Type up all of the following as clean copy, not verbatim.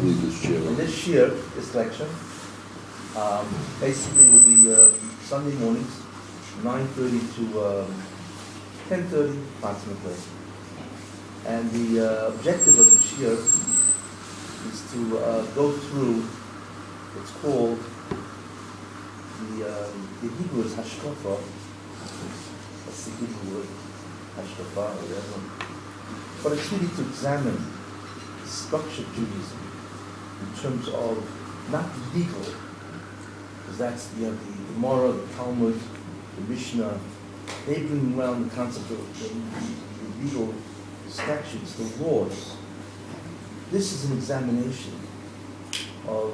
lead this year? And this year, this lecture, basically will be Sunday mornings, 9:30 to 10:30 approximately. And the objective of this year is to go through what's called the Hebrew is hashkafa. That's the Hebrew word, hashkafa or whatever. But it's really to examine the structure of Judaism in terms of not the legal, because that's the Gemara, the Talmud, the Mishnah. They bring around the concept of the legal statutes, the laws. This is an examination of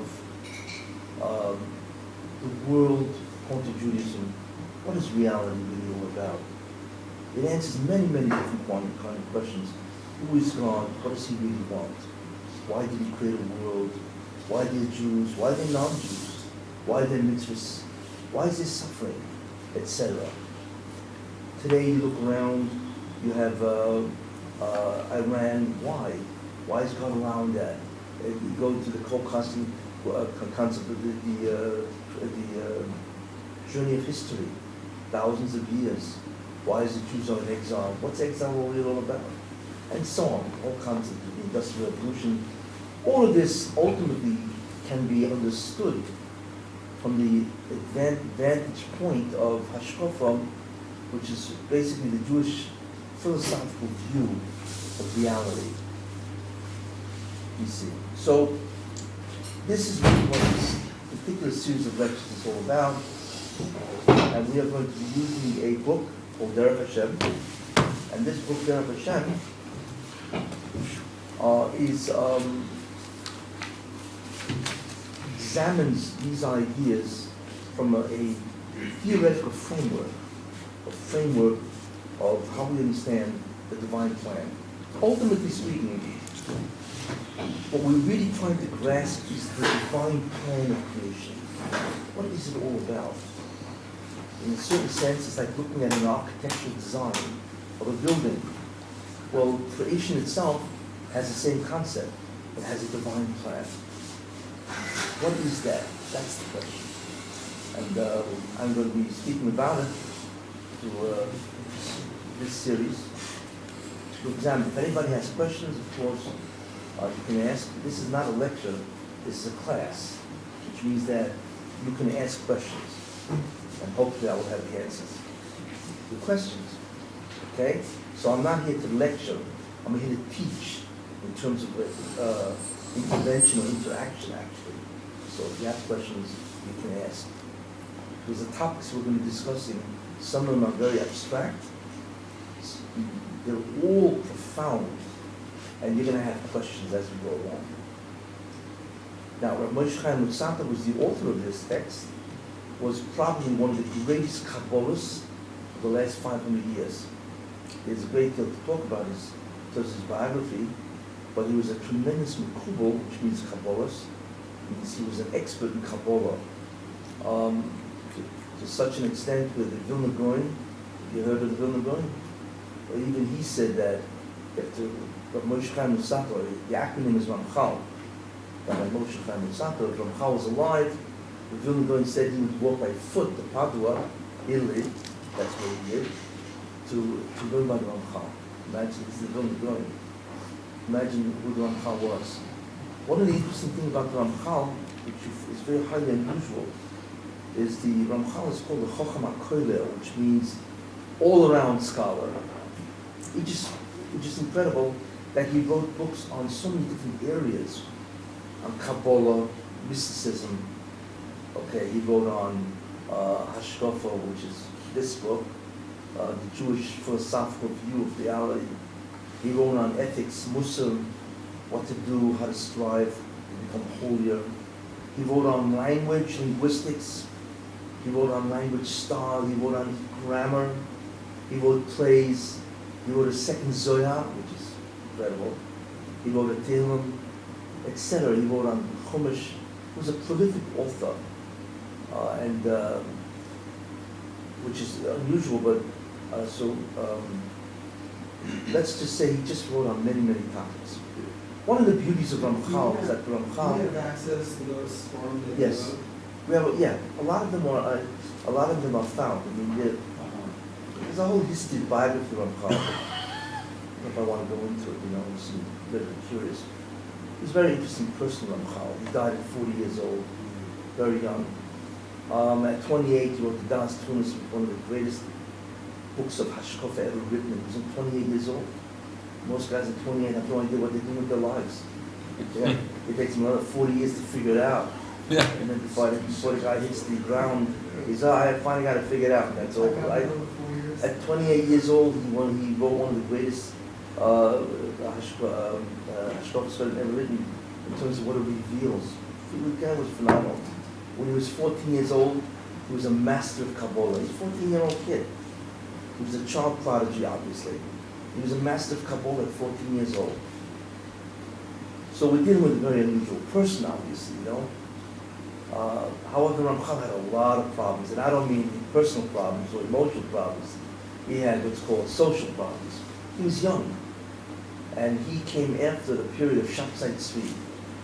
the world according to Judaism. What is reality really all about? It answers many, many different kind of questions. Who is God? What does he really want? Why did he create a world? Why are they Jews? Why are they non-Jews? Why are there mitzvahs? Why is there suffering? Etc. Today you look around, you have Iran. Why? Why is God allowing that? You go to the concept of the journey of history, thousands of years. Why is the Jews are in exile? What's exile really all about? And so on, all concepts of the Industrial Revolution. All of this ultimately can be understood from the vantage point of Hashkafa, which is basically the Jewish philosophical view of reality. You see. So this is really what this particular series of lectures is all about. And we are going to be using a book called Derech Hashem. And this book, Derech Hashem, examines these ideas from a theoretical framework of how we understand the divine plan. Ultimately speaking, what we're really trying to grasp is the divine plan of creation. What is it all about? In a certain sense, it's like looking at an architectural design of a building. Well, creation itself has the same concept. It has a divine plan. What is that? That's the question. And I'm going to be speaking about it through this series to examine. If anybody has questions, of course, you can ask. This is not a lecture. This is a class, which means that you can ask questions. And hopefully I will have the answers to questions. Okay? So I'm not here to lecture. I'm here to teach in terms of intervention or interaction, actually. So if you have questions, you can ask. Because the topics we're going to be discussing, some of them are very abstract. They're all profound. And you're going to have questions as we go along. Now, Rabbi Moshe Chaim Luzzatto, was the author of this text, was probably one of the greatest Kabbalists of the last 500 years. There's a great deal to talk about his biography, but he was a tremendous Mekubal, which means Kabbalist. He was an expert in Kabbalah. To such an extent with the Vilna Gaon, you heard of the Vilna Gaon? Well, even he said that after Rabbi Moshe Chaim Luzzatto, the acronym is Ramchal. Rabbi Moshe Chaim Luzzatto, if Ramchal was alive, the Vilna Gaon said he would walk by foot to Padua, Italy, that's where he lived, to learn by the Ramchal. Imagine, this is the Vilna Gaon. Imagine who the Ramchal was. One of the interesting things about the Ramchal, which is very highly unusual, is the Ramchal is called the Chocham HaKoilel, which means all-around scholar. Which is incredible that he wrote books on so many different areas, on Kabbalah, mysticism. Okay, he wrote on Hashkafa, which is this book, the Jewish philosophical view of reality. He wrote on ethics, Muslim, what to do, how to strive to become holier. He wrote on language, linguistics. He wrote on language style. He wrote on grammar. He wrote plays. He wrote a second Zohar, which is incredible. He wrote a Tehillim, etc. He wrote on Chumash. He was a prolific author, which is unusual, but let's just say he just wrote on many, many topics. One of the beauties of Ramchal is that Ramchal. Do you have access to those forums that Yes. you wrote? Well, yeah, a lot of them are found. I mean, there's a whole history of biography of Ramchal. I don't know if I want to go into it, it's very curious. He's a very interesting person, Ramchal. He died at 40 years old, very young. At 28, he wrote the Das Tunis, one of the greatest books of Hashkafa ever written. He was 28 years old. Most guys at 28 have no idea what they're doing with their lives. Yeah. It takes them another 40 years to figure it out. Yeah. And then before the guy hits the ground, he's, I finally got to figure it out, and that's over, right? At 28 years old, he wrote one of the greatest Hashkafas ever written in terms of what it reveals. The guy was phenomenal. When he was 14 years old, he was a master of Kabbalah. He's a 14-year-old kid. He was a child prodigy, obviously. He was a master of Kabbalah at 14 years old. So we're dealing with a very unusual person, obviously, However, Ramchal had a lot of problems, and I don't mean personal problems or emotional problems. He had what's called social problems. He was young, and he came after the period of Shabtai Tzvi.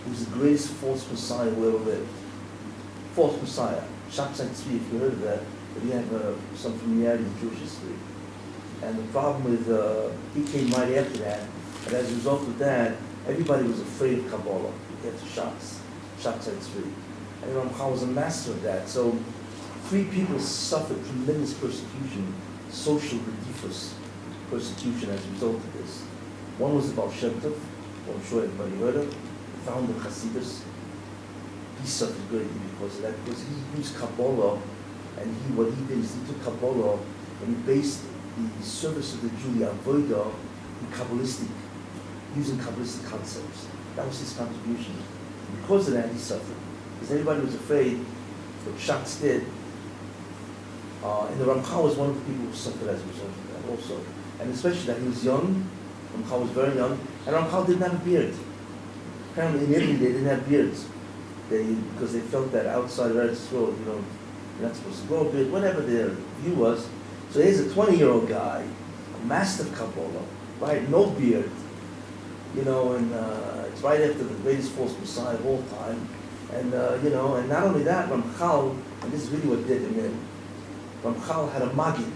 He was the greatest false messiah who ever lived. False messiah. Shabtai Tzvi, if you heard of that, but he had some familiarity in Jewish history. And the problem with, he came right after that, and as a result of that, everybody was afraid of Kabbalah after Shabtai Tzvi. And Ramchal was a master of that. So 3 people suffered tremendous persecution, social redifus persecution as a result of this. One was the Baal Shem Tov, who I'm sure everybody heard of, the founder of Hasidus. He suffered greatly because of that, because he used Kabbalah, and what he did is he took Kabbalah and he based the service of the Jew, the Avodah, using Kabbalistic concepts. That was his contribution. And because of that, he suffered. Because everybody was afraid what Shatz did. And the Ramchal was one of the people who suffered as a result of that also. And especially that he was young, Ramchal was very young, and Ramchal didn't have a beard. Apparently in Italy they didn't have beards. Because they felt that outside of Eretz Yisrael, you're not supposed to grow a beard, whatever their view was. So here's a 20-year-old guy, a master of Kabbalah, right, no beard, and it's right after the greatest false messiah of all time. And, and not only that, Ramchal, and this is really what did him in, Ramchal had a Magid.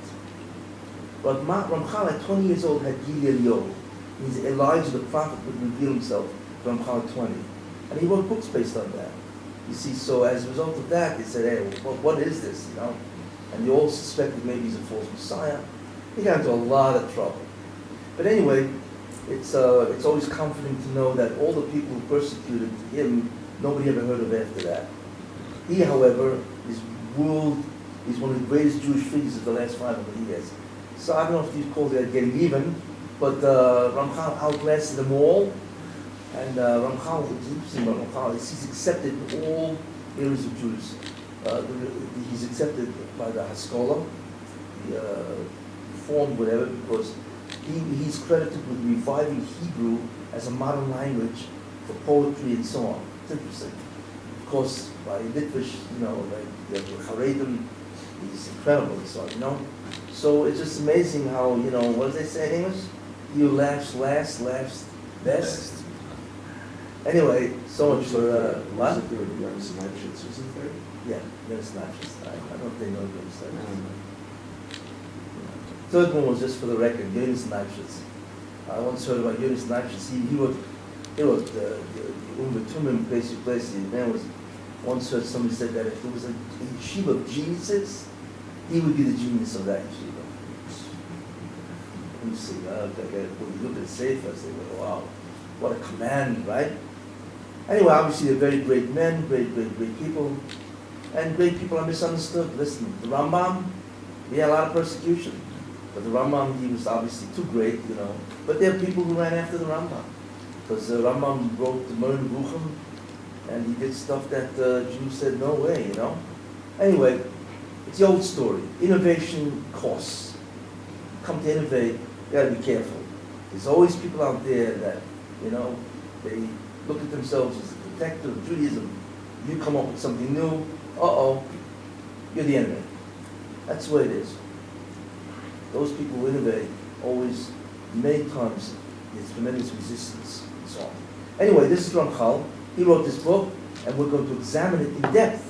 But Ramchal at 20 years old had Gilei Eliyahu. He's Elijah the prophet would reveal himself to Ramchal at 20. And he wrote books based on that. You see, so as a result of that, they said, hey, what is this, And they all suspected maybe he's a false messiah. He got into a lot of trouble. But anyway, it's always comforting to know that all the people who persecuted him, nobody ever heard of after that. He, however, he's one of the greatest Jewish figures of the last 500 years. So I don't know if you call that getting even, but Ramchal outlasted them all. And Ramchal, what's interesting about Ramchal is he's accepted in all areas of Jews. He's accepted by the Haskalah, the Reformed, whatever, because he's credited with reviving Hebrew as a modern language for poetry and so on. It's interesting. Of course, by Litvish, like the Haredim, he's incredible, So it's just amazing how, what does they say in English? You laughs last, laughs best. Anyway, so much for, what? Wasn't there a Jonas Leibniz, wasn't there? Yeah, Jonas Leibniz. I don't know if they know Jonas Leibniz. Third one was just for the record, Jonas Leibniz. I once heard about Jonas Leibniz. He wrote the Tumim place. The man was once heard somebody said that if there was a yeshiva of geniuses, he would be the genius of that yeshiva. Let me see. When you look at the Sefer, I say, wow, what a command, right? Anyway, obviously they're very great men, great people, and great people are misunderstood. Listen, the Rambam, he had a lot of persecution. But the Rambam, he was obviously too great, But there are people who ran after the Rambam. Because the Rambam wrote the Moreh Nevuchim, and he did stuff that Jews said, no way, Anyway, it's the old story. Innovation costs. Come to innovate, you gotta be careful. There's always people out there that, they look at themselves as the protector of Judaism. You come up with something new, you're the enemy. That's the way it is. Those people who innovate always, many times, there's tremendous resistance and so on. Anyway, this is Ramchal. He wrote this book, and we're going to examine it in depth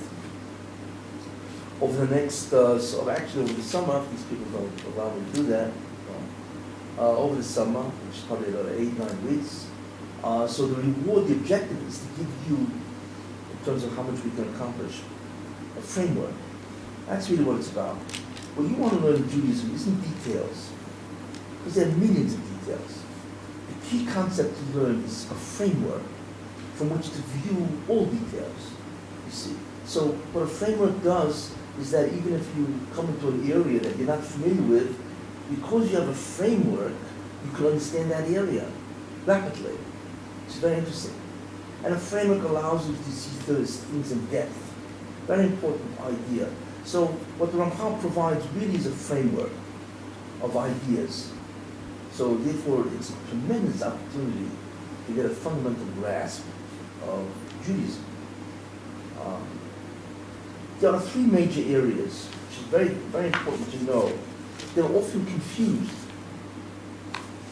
over the next, actually over the summer, if these people don't allow me to do that, over the summer, which is probably about 8-9 weeks. So the reward, the objective is to give you, in terms of how much we can accomplish, a framework. That's really what it's about. What you want to learn in Judaism isn't details, because there are millions of details. The key concept to learn is a framework from which to view all details, you see. So what a framework does is that even if you come into an area that you're not familiar with, because you have a framework, you can understand that area rapidly. It's very interesting. And a framework allows you to see those things in depth. Very important idea. So what the Ramchal provides really is a framework of ideas. So therefore, it's a tremendous opportunity to get a fundamental grasp of Judaism. There are three major areas, which is very, very important to know. They're often confused.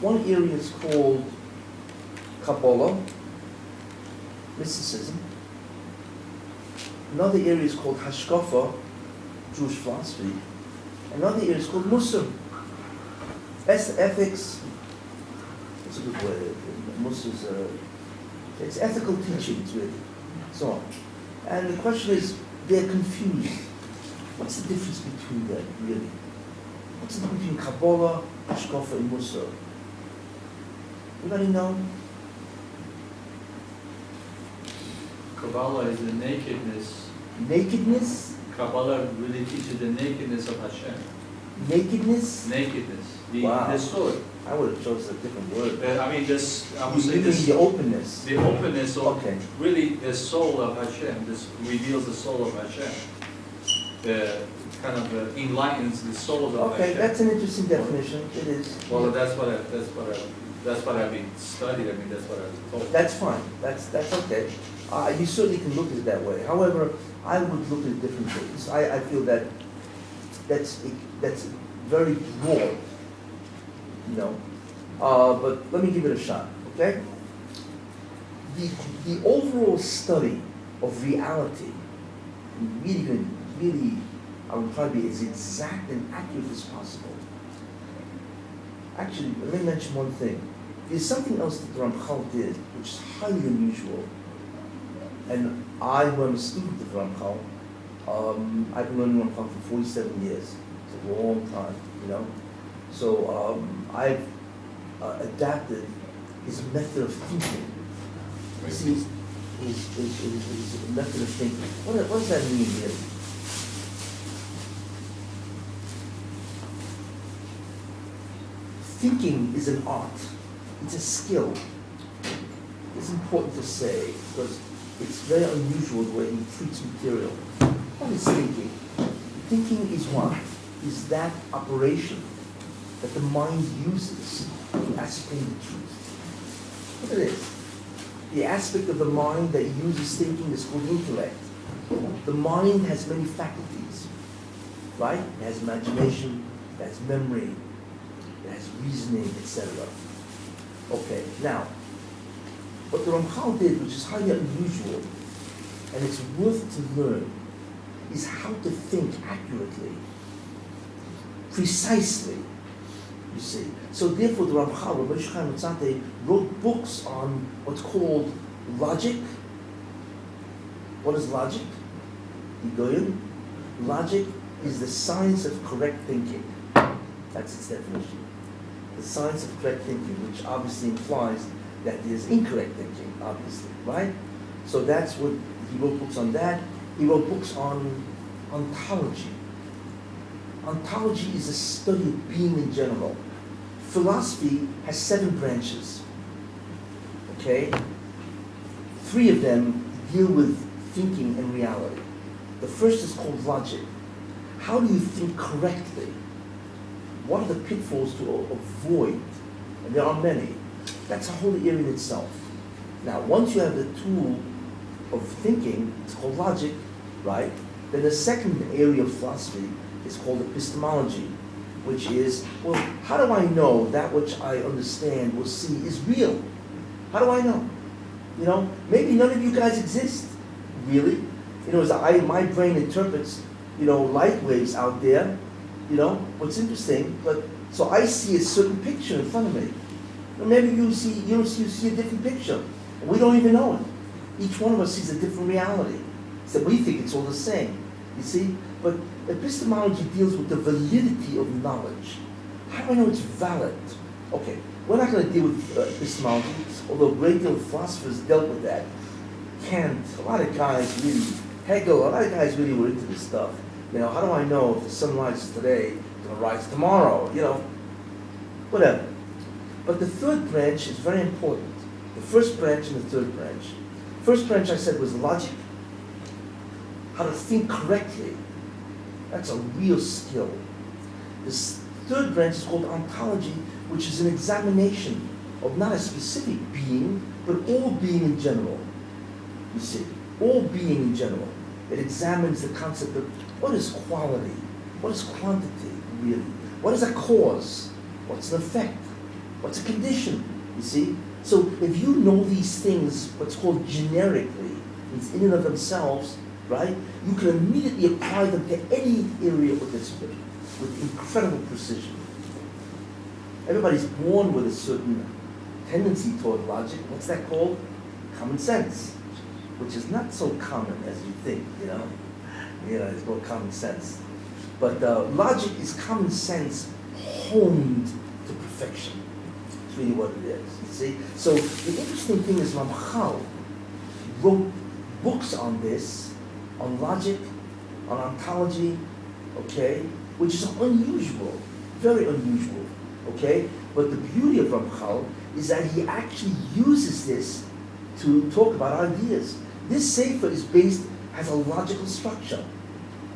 One area is called Kabbalah, mysticism. Another area is called Hashkafa, Jewish philosophy. Another area is called Muslim. Ethics, it's a good word. Muslims, it's ethical teachings, really, so on. And the question is, they're confused. What's the difference between them, really? What's the difference between Kabbalah, Hashkafa, and Musa? Anybody know? Kabbalah is the nakedness. Nakedness? Kabbalah really teaches the nakedness of Hashem. Nakedness? Nakedness. Wow. The soul. I would have chosen a different word. I would say You mean the openness. The openness of Okay. really the soul of Hashem. This reveals the soul of Hashem. The kind of enlightens the soul of Okay, Hashem. that's an interesting definition. It is. Well, that's what I've been studied. I mean, that's what I was told. That's fine. That's okay. You certainly can look at it that way. However, I would look at it differently. I feel that that's very broad, you know. But let me give it a shot, okay? The overall study of reality, really, I will try to be as exact and accurate as possible. Actually, let me mention one thing. There's something else that Ramchal did, which is highly unusual. And I, who am a student of Ramchal, I've been learning Ramchal for 47 years. It's a long time, you know. So I've adapted his method of thinking. See, his method of thinking. What does that mean really? Thinking is an art. It's a skill. It's important to say because it's very unusual the way he treats material. What is thinking? Thinking is what? Is that operation that the mind uses to ascertain the truth. What it is. The aspect of the mind that uses thinking is called intellect. The mind has many faculties, right? It has imagination, it has memory, it has reasoning, etc. Okay, now, what the Ramchal did, which is highly unusual, and it's worth to learn, is how to think accurately, precisely, you see. So therefore the Ramchal, Rabbi Chaim Tzaddik, wrote books on what's called logic. What is logic? Igoyim. Logic is the science of correct thinking. That's its definition. The science of correct thinking, which obviously implies that there's incorrect thinking, obviously, right? So that's what, he wrote books on that. He wrote books on ontology. Ontology is a study of being in general. Philosophy has 7 branches, okay? 3 of them deal with thinking and reality. The first is called logic. How do you think correctly? What are the pitfalls to avoid? And there are many. That's a whole area in itself. Now, once you have the tool of thinking, it's called logic, right? Then the second area of philosophy is called epistemology, which is, well, how do I know that which I understand or see is real? How do I know? You know, maybe none of you guys exist, really. You know, my brain interprets, you know, light waves out there. You know, what's interesting, but so I see a certain picture in front of me. And maybe you see a different picture. And we don't even know it. Each one of us sees a different reality. So we think it's all the same. You see? But epistemology deals with the validity of knowledge. How do I know it's valid? Okay, we're not going to deal with epistemology, although a great deal of philosophers dealt with that. Kant, a lot of guys really, Hegel, a lot of guys really were into this stuff. You know, how do I know if the sun rises today, it's going to rise tomorrow? You know, whatever. But the third branch is very important. The first branch and the third branch. First branch I said was logic, how to think correctly. That's a real skill. This third branch is called ontology, which is an examination of not a specific being, but all being in general. You see, all being in general. It examines the concept of what is quality, what is quantity, really? What is a cause? What's an effect? What's a condition? You see? So if you know these things, what's called generically, it's in and of themselves, right? You can immediately apply them to any area of discipline with incredible precision. Everybody's born with a certain tendency toward logic. What's that called? Common sense, which is not so common as you think, you know? You know, it's called common sense. But logic is common sense honed to perfection. It's really what it is, you see? So the interesting thing is Ramchal wrote books on this, on logic, on ontology, okay? Which is unusual, very unusual, okay? But the beauty of Ramchal is that he actually uses this to talk about ideas. This sefer is has a logical structure.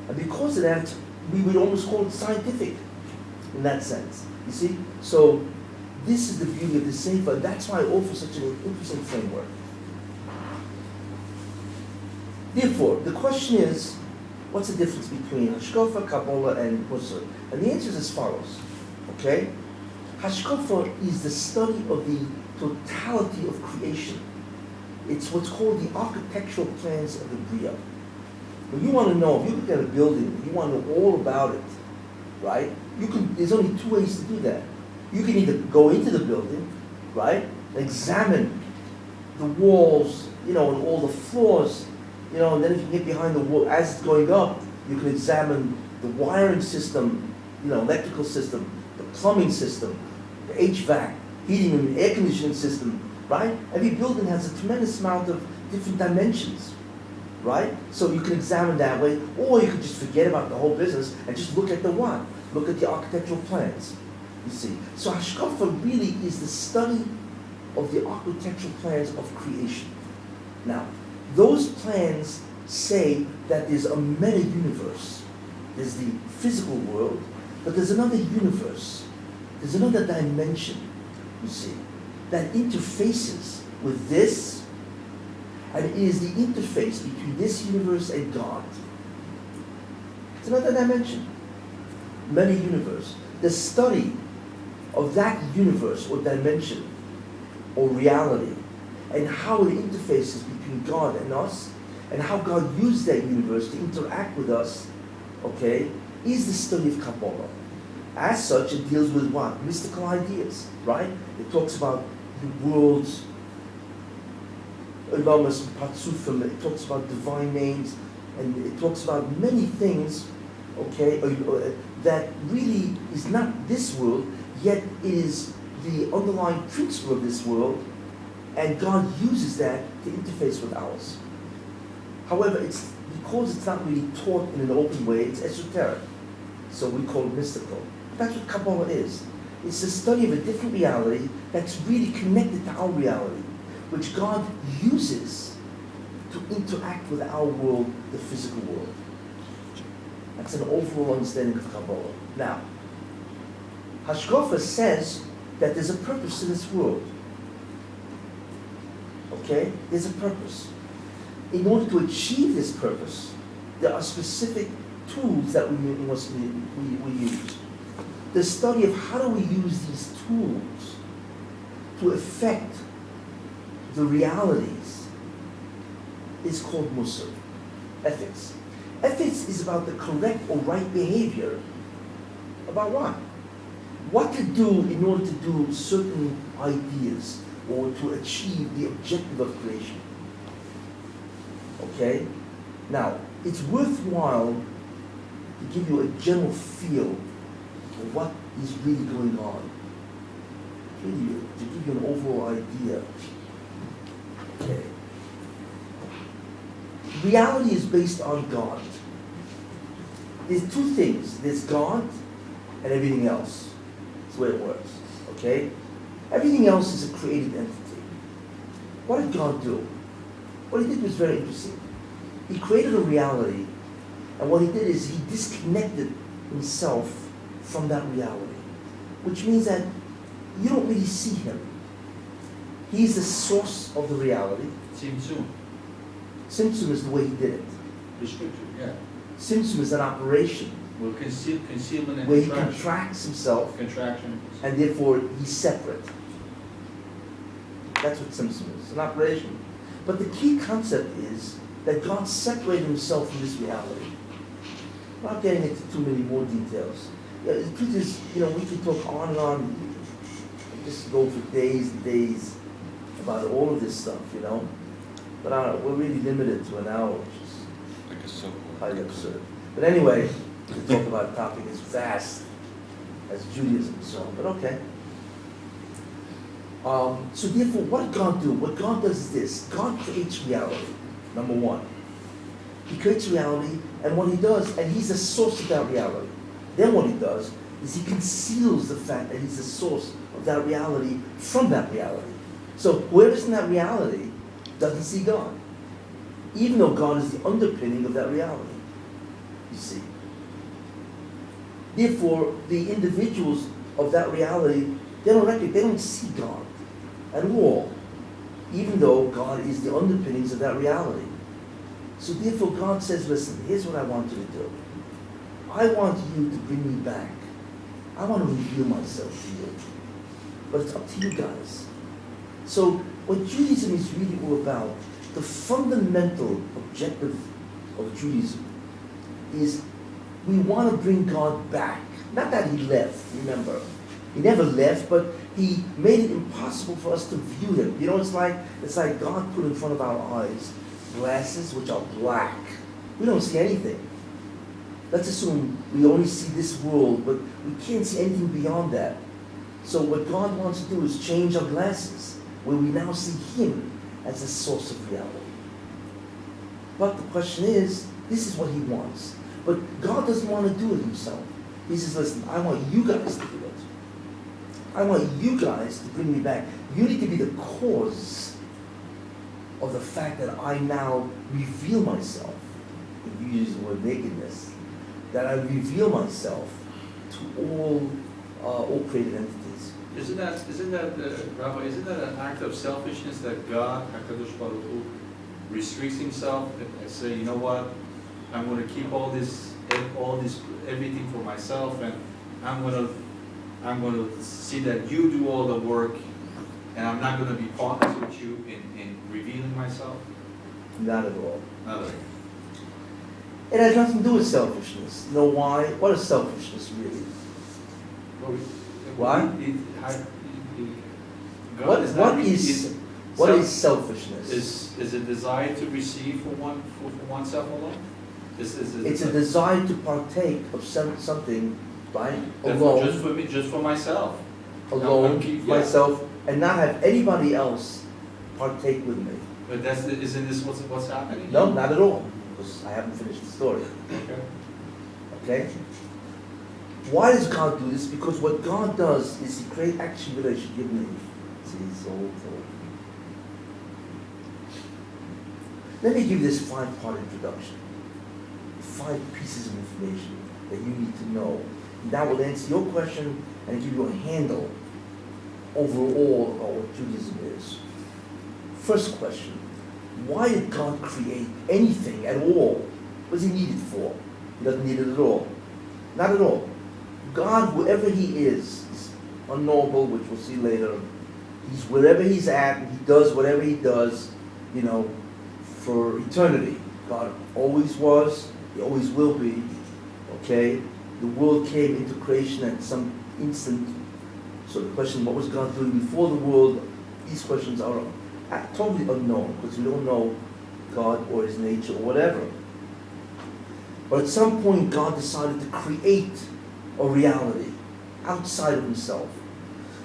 And because of that, we would almost call it scientific in that sense. You see? So this is the beauty of the sefer. That's why I offer such an interesting framework. Therefore, the question is, what's the difference between Hashkafa, Kabbalah, and Musar? And the answer is as follows. Okay? Hashkafa is the study of the totality of creation. It's what's called the architectural plans of the Bria. When you want to know, if you look at a building, you want to know all about it, right? There's only two ways to do that. You can either go into the building, right, examine the walls, you know, and all the floors, you know, and then if you get behind the wall, as it's going up, you can examine the wiring system, you know, electrical system, the plumbing system, the HVAC, heating and air conditioning system, right? Every building has a tremendous amount of different dimensions, right? So you can examine that way, or you can just forget about the whole business and just look at the what? Look at the architectural plans, you see. So Hashkafa really is the study of the architectural plans of creation. Now, those plans say that there's a meta-universe. There's the physical world, but there's another universe. There's another dimension, you see, that interfaces with this, and it is the interface between this universe and God. It's another dimension, meta-universe. The study of that universe or dimension or reality and how it interfaces between God and us and how God used that universe to interact with us, okay, is the study of Kabbalah. As such, it deals with what? Mystical ideas, right? It talks about the world's Elamas, Patsufim, it talks about divine names, and it talks about many things, okay, that really is not this world, yet is the underlying principle of this world, and God uses that to interface with ours. However, because it's not really taught in an open way, it's esoteric, so we call it mystical. That's what Kabbalah is. It's the study of a different reality that's really connected to our reality, which God uses to interact with our world, the physical world. That's an overall understanding of Kabbalah. Now, Hashkafa says that there's a purpose to this world. Okay? There's a purpose. In order to achieve this purpose, there are specific tools that we use. The study of how do we use these tools to affect the realities is called Musar, ethics. Ethics is about the correct or right behavior. About what? What to do in order to do certain ideas or to achieve the objective of creation. Okay? Now, it's worthwhile to give you a general feel of what is really going on. Really, to give you an overall idea. Okay. Reality is based on God. There's two things. There's God and everything else. That's the way it works. Okay? Everything else is a created entity. What did God do? What he did was very interesting. He created a reality, and what he did is he disconnected himself from that reality, which means that you don't really see him. He's the source of the reality. Tzimtzum. Tzimtzum is the way he did it. Restriction, yeah. Tzimtzum is an operation Well, concealment and where he contraction. contracts himself, Contraction. and therefore he's separate. That's what Tzimtzum is, an operation. But the key concept is that God separated himself from this reality. I'm not getting into too many more details. The truth is, we could talk on and on, and just go for days and days about all of this stuff, But we're really limited to an hour, which is Like a so highly absurd. But anyway, to talk about a topic as vast as Judaism and so on, but okay. So therefore, what did God do? What God does is this. God creates reality, number one. He creates reality, and what he does, and he's the source of that reality. Then what he does is he conceals the fact that he's the source of that reality from that reality. So whoever's in that reality doesn't see God, even though God is the underpinning of that reality. You see. Therefore, the individuals of that reality, they don't see God at all, even though God is the underpinnings of that reality. So therefore, God says, listen, here's what I want you to do. I want you to bring me back. I want to reveal myself to you. But it's up to you guys. So what Judaism is really all about, the fundamental objective of Judaism is we want to bring God back. Not that he left, remember. He never left, but he made it impossible for us to view him. It's like God put in front of our eyes glasses which are black. We don't see anything. Let's assume we only see this world, but we can't see anything beyond that. So what God wants to do is change our glasses, where we now see him as the source of reality. But the question is, this is what he wants. But God doesn't want to do it himself. He says, listen, I want you guys to do it. I want you guys to bring me back. You need to be the cause of the fact that I now reveal myself, if you use the word nakedness, that I reveal myself to all created entities. Isn't that Rabbi? Isn't that an act of selfishness that God, Hakadosh Baruch Hu, restricts himself and say, you know what? I'm going to keep all this, everything for myself, and I'm going to see that you do all the work, and I'm not going to be partners with you in revealing myself. Not at all. Not at all. It has nothing to do with selfishness. You know why? What is selfishness really? Why? What is selfishness? Is a desire to receive for oneself alone? It's a desire to partake of something, right? Alone. Alone. Just for myself. Alone, myself, and not have anybody else partake with me. But isn't this what's happening? No, not at all. Because I haven't finished the story. Okay? Why does God do this? Because what God does is he creates action relationship. Give me. See, it's all. Let me give this 5-part introduction. 5 pieces of information that you need to know. That will answer your question and give you a handle overall about what Judaism is. First question, why did God create anything at all? What does he need it for? He doesn't need it at all. Not at all. God, whoever he is unknowable, which we'll see later, He's wherever he's at, and he does whatever he does, for eternity. God always was, he always will be, okay? The world came into creation at some instant. So the question, what was God doing before the world? These questions are totally unknown, because we don't know God or his nature or whatever. But at some point, God decided to create a reality outside of himself.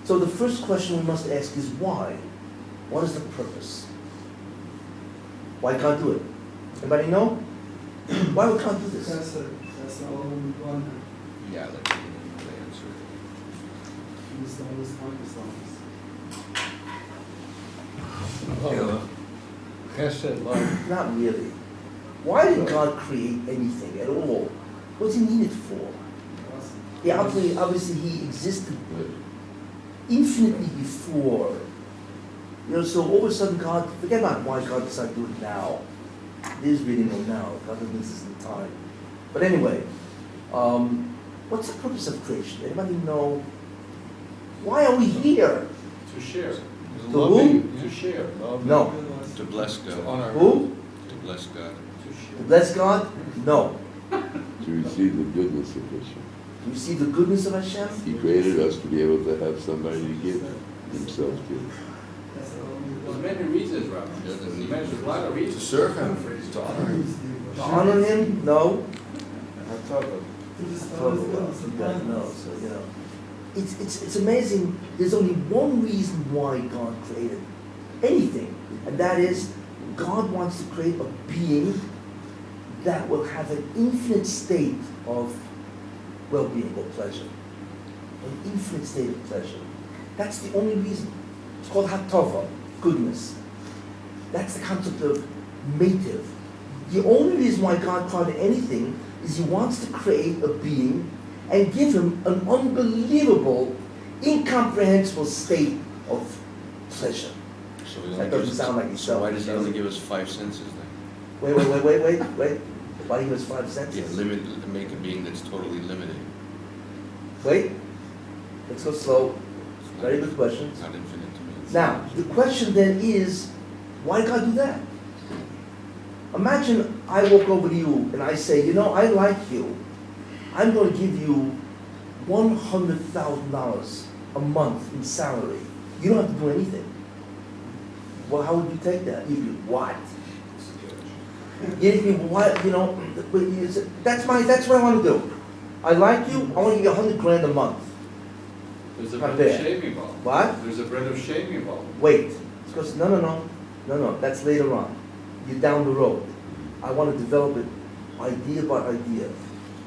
So the first question we must ask is why? What is the purpose? Why God do it? Anybody know? Why would God do this? That's the only one. Yeah, let me answer. He's the only Kessin, love. Not really. Why did God create anything at all? What does he need it for? Yeah, obviously he existed infinitely before. So all of a sudden God, forget about why God decided to do it now. There's really no now. God doesn't exist in time. But anyway, what's the purpose of creation? Anybody know? Why are we here? To share. To who? To share. No. To bless To God. honor. Who? To bless God. To bless God? No. To receive the goodness of Hashem. Do you see the goodness of Hashem? He created us to be able to have somebody to give himself to. There's many reasons, Rabbi. There's a lot of To reasons. serve Him, to honor Him. To honor him? No. Not talk about. You guys know, so it's amazing. There's only one reason why God created anything, and that is God wants to create a being that will have an infinite state of well-being or pleasure. An infinite state of pleasure. That's the only reason. It's called hatova, goodness. That's the concept of mative. The only reason why God created anything is he wants to create a being and give him an unbelievable, incomprehensible state of pleasure. So he That only doesn't gives sound us, like so why does he only yourself. give us 5 senses then? Wait. Why he was 5 senses? Yeah, make a being that's totally limited. Wait. Let's go slow. Very good question. Not infinite to me. Now, the question then is, why God do that? Imagine I walk over to you and I say, I like you. I'm going to give you $100,000 a month in salary. You don't have to do anything. Well, how would you take that? You'd be, what? You'd be, what? That's what I want to do. I like you. I want to give you $100,000 a month. There's a Not bread of bad. shame involved. What? There's a bread of shame involved. Wait. Because no. That's later on. You're down the road. I want to develop it idea by idea,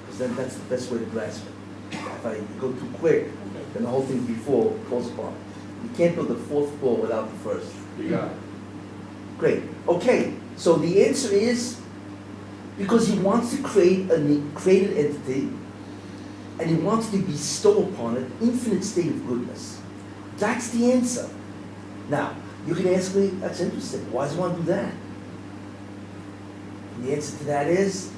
because then that's the best way to grasp it. If I go too quick, then the whole thing before falls apart. You can't build the 4th floor without the first. You got it. Great. Okay. So the answer is because he wants to create an entity, and he wants to bestow upon it infinite state of goodness. That's the answer. Now, you can ask me, that's interesting. Why does he want to do that? And the answer to that is,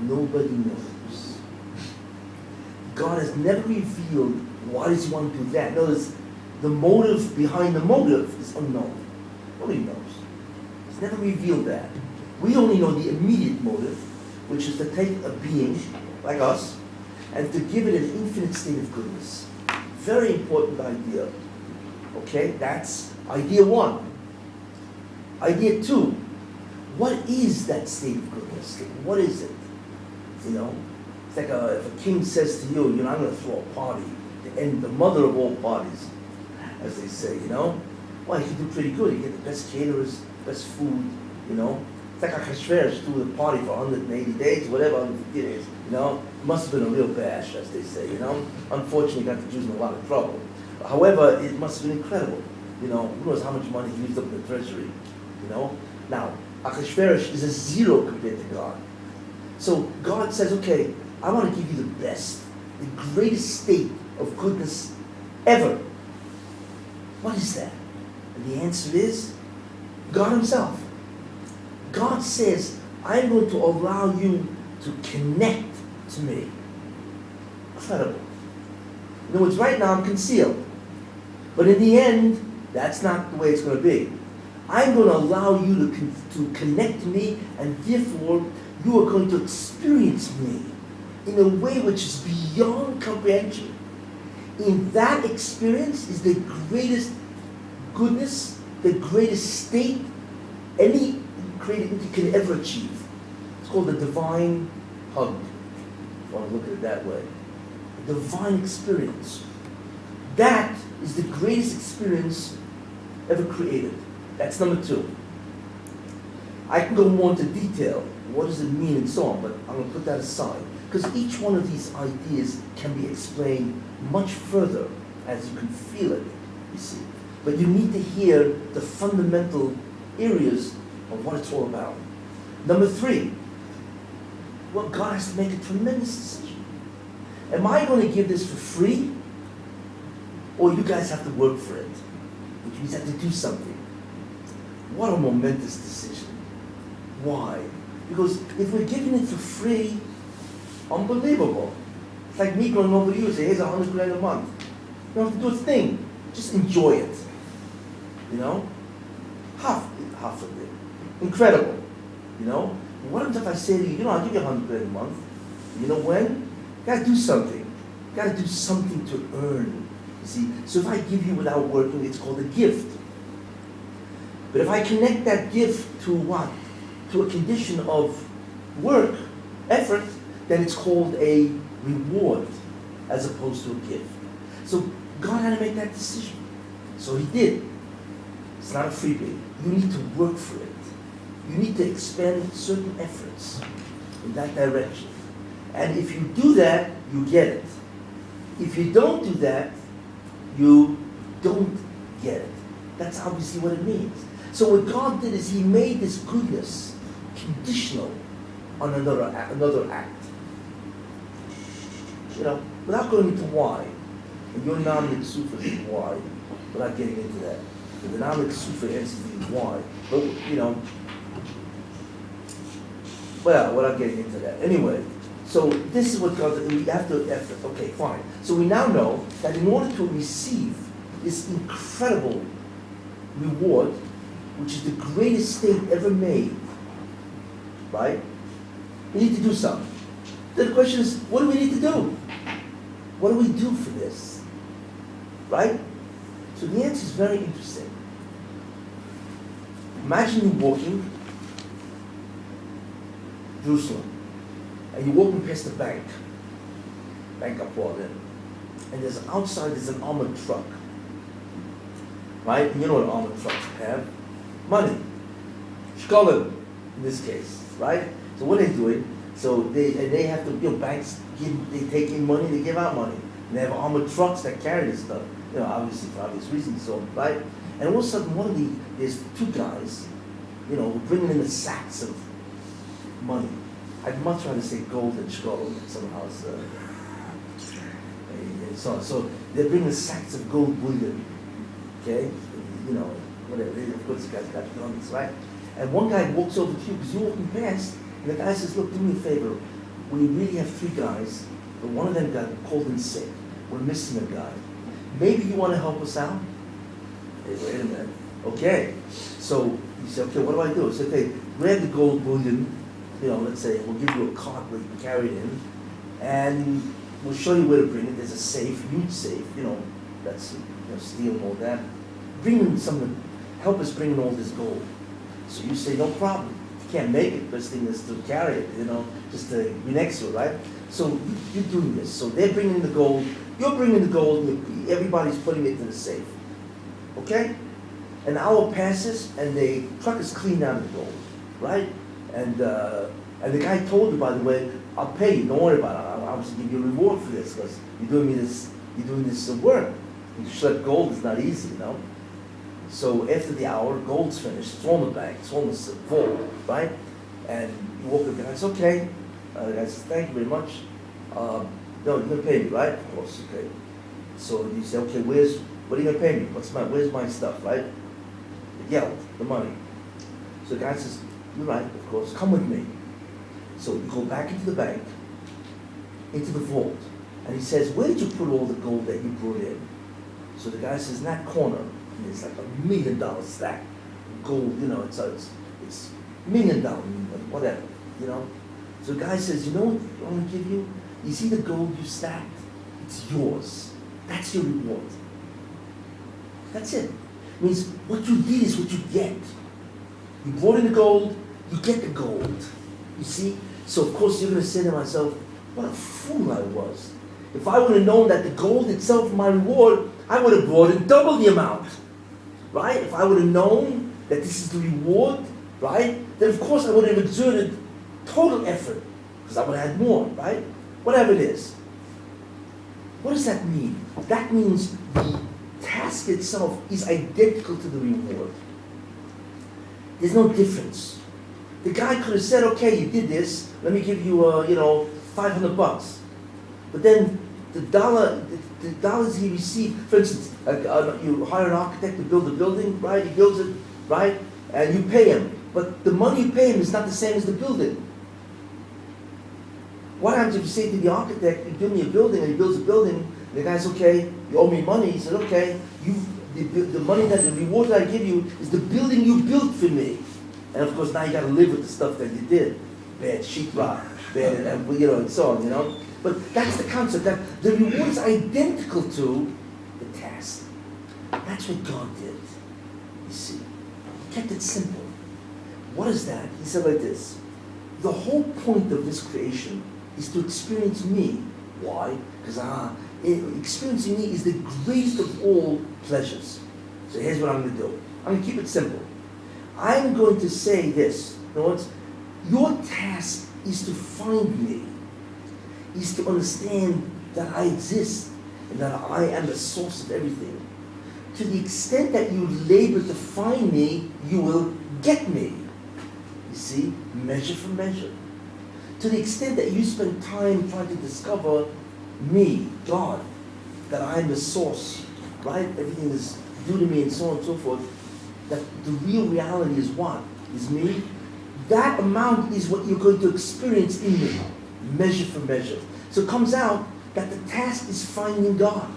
nobody knows. God has never revealed why does he want to do that. Notice, the motive behind the motive is unknown. Nobody knows. He's never revealed that. We only know the immediate motive, which is to take a being like us and to give it an infinite state of goodness. Very important idea. Okay, that's idea 1. Idea 2, what is that state of goodness? What is it? It's like if a king says to you, I'm going to throw a party, and the mother of all parties, as they say, well, you can do pretty good. You get the best caterers, best food, It's like Achashverosh threw the party for 180 days, whatever, 150 days, It must have been a real bash, as they say, Unfortunately, got the Jews in a lot of trouble. However, it must have been incredible. Who knows how much money he used up in the treasury, Now, Achashverosh is a zero compared to God. So God says, okay, I want to give you the best, the greatest state of goodness ever. What is that? And the answer is God himself. God says, I'm going to allow you to connect to me. Incredible. In other words, right now I'm concealed. But in the end, That's not the way it's going to be. I'm going to allow you to connect to me, and therefore you are going to experience me in a way which is beyond comprehension. In that experience is the greatest goodness, the greatest state any created entity can ever achieve. It's called the divine hug, if you want to look at it that way. The divine experience. That is the greatest experience ever created. That's number 2. I can go more into detail, what does it mean and so on, but I'm going to put that aside. Because each one of these ideas can be explained much further as you can feel it, you see. But you need to hear the fundamental areas of what it's all about. Number 3, well, God has to make a tremendous decision. Am I going to give this for free? Or you guys have to work for it? Which means you have to do something. What a momentous decision. Why? Because if we're giving it for free, unbelievable. It's like me going over to you and say, here's $100,000 a month. You don't have to do a thing. Just enjoy it. You know? Half of it. Incredible. You know? What if I say to you, I'll give you $100,000 a month. You know when? You gotta do something. You gotta do something to earn. You see? So if I give you without working, it's called a gift. But if I connect that gift to what? To a condition of work, effort, then it's called a reward as opposed to a gift. So God had to make that decision. So he did. It's not a freebie. You need to work for it. You need to expend certain efforts in that direction. And if you do that, you get it. If you don't do that, you don't get it. That's obviously what it means. So what God did is he made this goodness conditional on another act. Without going into why. And your nominate sufa is why, without getting into that. The nominate sufa answers is why. But, without getting into that. Anyway, so this is what God did. We have to, okay, fine. So we now know that in order to receive this incredible reward, which is the greatest state ever made, right? We need to do something. Then the question is, what do we need to do? What do we do for this? Right? So the answer is very interesting. Imagine you walking Jerusalem, and you're walking past the bank up in, and there's an armored truck. Right? And you know what armored trucks have? Money. Shkolim, in this case, right? So what are they doing? So they have to, banks they take in money, they give out money. And they have armored trucks that carry this stuff. Obviously for obvious reasons, so, right? And all of a sudden there's 2 guys, bringing in the sacks of money. I'd much rather say gold than shkolim somehow. So they're bringing the sacks of gold bullion. Okay? Whatever. Of course, the guys got guns, right? And one guy walks over to you because you're walking past, and the guy says, look, do me a favor. We really have 3 guys, but one of them got called in sick. We're missing a guy. Maybe you want to help us out? Hey, wait a minute. Okay. So you say, okay, what do I do? I say, okay, grab the gold bullion, let's say, we'll give you a cart where you can carry it in, and we'll show you where to bring it. There's a safe, huge safe, that's steel and all that. Help us bring in all this gold. So you say, no problem. You can't make it, best thing is to carry it, just to be next to it, right? So you're doing this. So they're bringing the gold, you're bringing the gold, everybody's putting it in the safe. Okay? An hour passes, and the truck is cleaned out of the gold, right? And the guy told you, by the way, I'll pay you, don't worry about it. I'll obviously give you a reward for this, because you're doing this work. You schlep gold is not easy, So after the hour, gold's finished, it's all in the bank, it's all in the vault, right? And you walk up, the guy says, okay. The guy says, thank you very much. No, you're going to pay me, right? Of course, okay. So you say, okay, what are you going to pay me? Where's my stuff, right? The geld, the money. So the guy says, you're right, of course, come with me. So you go back into the bank, into the vault, and he says, where did you put all the gold that you brought in? So the guy says, in that corner. And it's like $1 million stack. Gold, it's $1 million, whatever, So the guy says, you know what I want to give you? You see the gold you stacked? It's yours. That's your reward. That's it. It means what you did is what you get. You brought in the gold, you get the gold. You see? So of course you're going to say to myself, what a fool I was. If I would have known that the gold itself was my reward, I would have brought in double the amount. Right? If I would have known that this is the reward, right? Then of course I would have exerted total effort, because I would have had more, right? Whatever it is. What does that mean? That means the task itself is identical to the reward. There's no difference. The guy could have said, okay, you did this, let me give you, $500. But then the dollars he received, for instance, you hire an architect to build a building, right? He builds it, right? And you pay him. But the money you pay him is not the same as the building. What happens if you say to the architect, you give me a building, and he builds a building, and the guy's, okay, you owe me money. He said, okay, the money the reward that I give you is the building you built for me. And of course now you got to live with the stuff that you did. Bad sheetrock, bad, and so on, But that's the concept, that the reward is identical to the task. That's what God did, you see. He kept it simple. What is that? He said like this, the whole point of this creation is to experience me. Why? Because experiencing me is the greatest of all pleasures. So here's what I'm going to do. I'm going to keep it simple. I'm going to say this. Your task is to find me, is to understand that I exist and that I am the source of everything. To the extent that you labor to find me, you will get me. You see, measure for measure. To the extent that you spend time trying to discover me, God, that I am the source, right? Everything is due to me and so on and so forth, that the real reality is what? Is me. That amount is what you're going to experience in me, measure for measure. So it comes out that the task is finding God.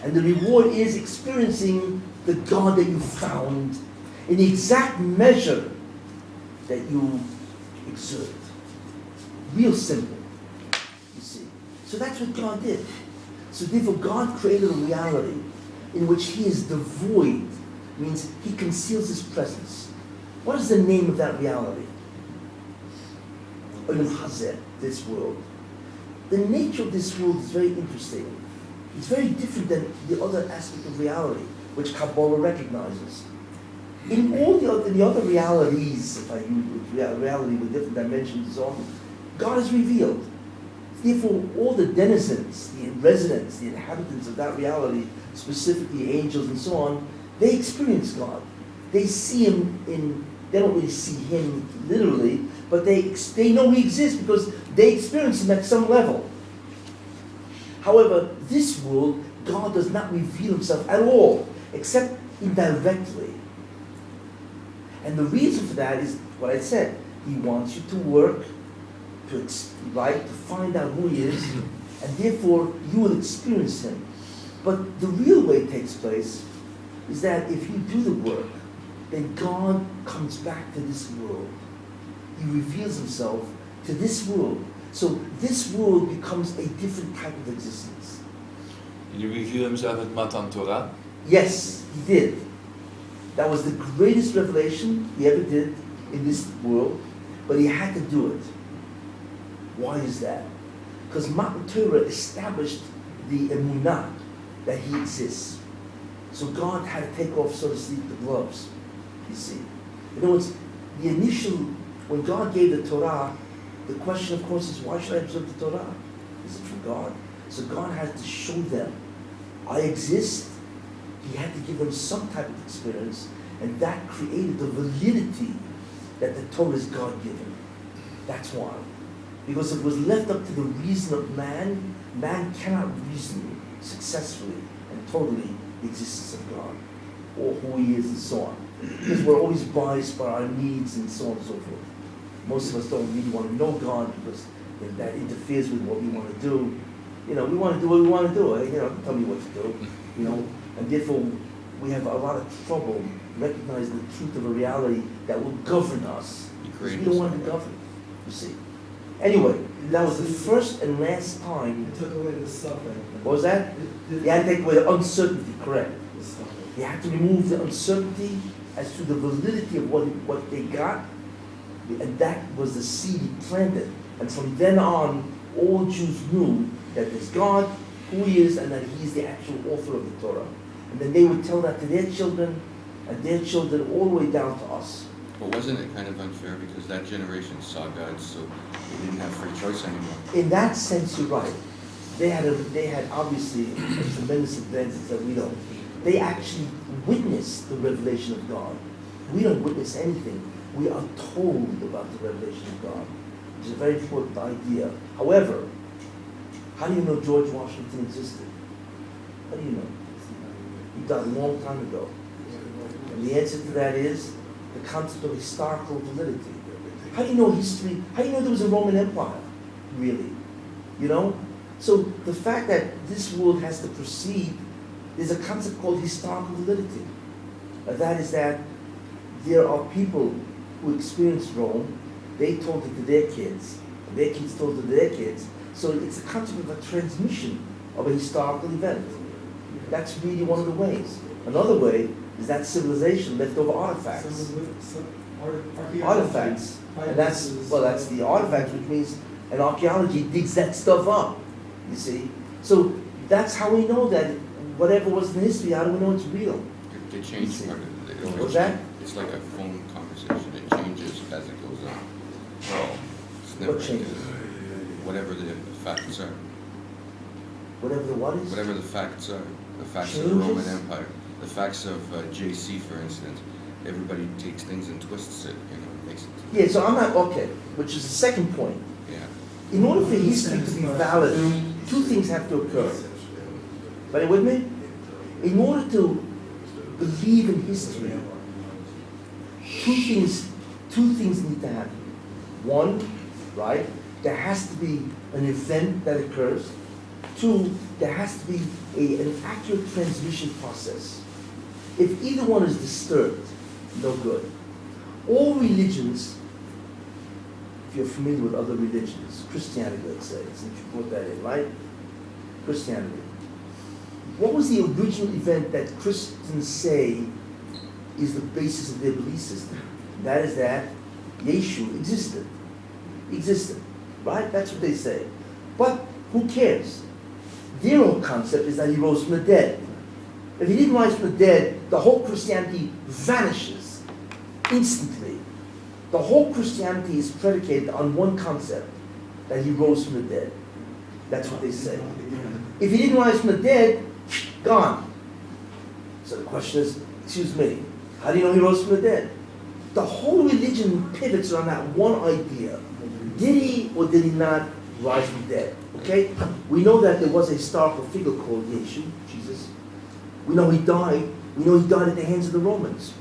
And the reward is experiencing the God that you found in the exact measure that you exert. Real simple, you see. So that's what God did. So therefore God created a reality in which He is devoid, means He conceals His presence. What is the name of that reality? This world. The nature of this world is very interesting. It's very different than the other aspect of reality, which Kabbalah recognizes. In all the other realities, if I use reality with different dimensions and so on, God is revealed. Therefore, all the denizens, the residents, the inhabitants of that reality, specifically angels and so on, they experience God. They see Him they don't really see Him literally, but they know He exists because they experience Him at some level. However, this world, God does not reveal Himself at all, except indirectly. And the reason for that is what I said. He wants you to work, to find out who He is, and therefore you will experience Him. But the real way it takes place is that if you do the work, then God comes back to this world. He reveals Himself to this world. So this world becomes a different type of existence. Did He reveal Himself at Matan Torah? Yes, He did. That was the greatest revelation He ever did in this world, but He had to do it. Why is that? Because Matan Torah established the emunah that He exists. So God had to take off, so to speak, the gloves, you see. In other words, the initial, when God gave the Torah, the question, of course, is why should I observe the Torah? Is it from God? So God had to show them, I exist. He had to give them some type of experience, and that created the validity that the Torah is God-given. That's why. Because if it was left up to the reason of man, man cannot reason successfully and totally the existence of God, or who He is and so on. Because we're always biased by our needs and so on and so forth. Most of us don't really want to know God because that interferes with what we want to do. We want to do what we want to do. Tell me what to do. And therefore, we have a lot of trouble recognizing the truth of a reality that will govern us. Because we don't want to be governed, you see. Anyway, that was the first and last time. It took away the suffering. What was that? You had to take away the uncertainty, correct. The suffering. You have to remove the uncertainty as to the validity of what they got. And that was the seed he planted. And from then on, all Jews knew that there's God, who he is, and that he's the actual author of the Torah. And then they would tell that to their children, and their children all the way down to us. But wasn't it kind of unfair because that generation saw God, so they didn't have free choice anymore? In that sense, you're right. They had obviously a tremendous advantage that we don't. They actually witnessed the revelation of God. We don't witness anything. We are told about the revelation of God. It's a very important idea. However, how do you know George Washington existed? How do you know? He died a long time ago. And the answer to that is the concept of historical validity. How do you know history? How do you know there was a Roman Empire? Really? You know? So the fact that this world has to proceed, there's a concept called historical validity. That is that there are people who experienced Rome, they told it to their kids, and their kids told it to their kids. So it's a concept of a transmission of a historical event. That's really one of the ways. Another way is that civilization left over artifacts. Artifacts. And that's the artifacts, which means an archaeology digs that stuff up, you see. So that's how we know that whatever was in history, how do we know it's real? They change part of it. What's that? It's like a phone conversation. It changes as it goes on. Well, It's never What changes? Whatever the facts are. Whatever the what is? Whatever the facts are. The facts of the Changes? Roman Empire. The facts of JC, for instance. Everybody takes things and twists it, makes it. Yeah, so I'm not, okay, which is the second point. Yeah. In order for history to be valid, two things have to occur. Are you with me? In order to believe in history, two things need to happen. One, right, there has to be an event that occurs. Two, there has to be an accurate transmission process. If either one is disturbed, no good. All religions, if you're familiar with other religions, Christianity, let's say, since you brought that in, right? Christianity. What was the original event that Christians say is the basis of their belief system? That is that Yeshu existed. Right? That's what they say. But who cares? Their whole concept is that he rose from the dead. If he didn't rise from the dead, the whole Christianity vanishes instantly. The whole Christianity is predicated on one concept, that he rose from the dead. That's what they say. If he didn't rise from the dead, gone. So the question is, excuse me, how do you know he rose from the dead? The whole religion pivots on that one idea. Did he or did he not rise from the dead? Okay? We know that there was a historical figure called Yeshu, Jesus. We know he died. We know he died at the hands of the Romans.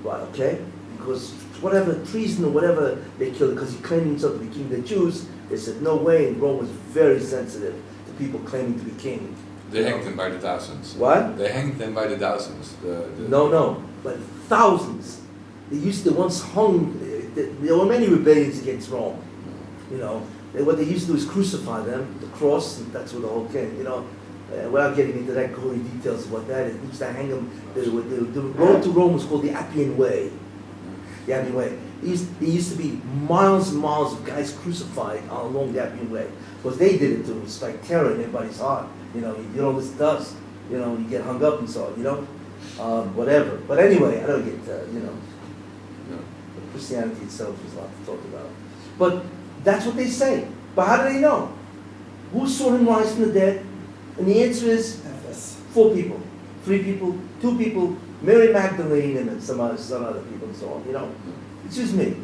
Right, okay? Because whatever treason or whatever they killed, because he claimed himself to be king of the Jews, they said no way, and Rome was very sensitive to people claiming to be king. they hanged them by the thousands. What? They hanged them by the thousands. No, but thousands. They once hung, there were many rebellions against Rome. What they used to do is crucify them, the cross, and that's what the whole came, without getting into that gory details of what that is. They used to hang them, the road to Rome was called the Appian Way. The Appian Way. There used to be miles and miles of guys crucified along the Appian Way. Because they did it to strike terror in everybody's heart. You know this does. You get hung up and so on, whatever. But anyway, I don't get, Christianity itself is a lot to talk about. But that's what they say. But how do they know? Who saw him rise from the dead? And the answer is 4 people, 3 people, 2 people, Mary Magdalene, and then some other people and so on. Excuse me.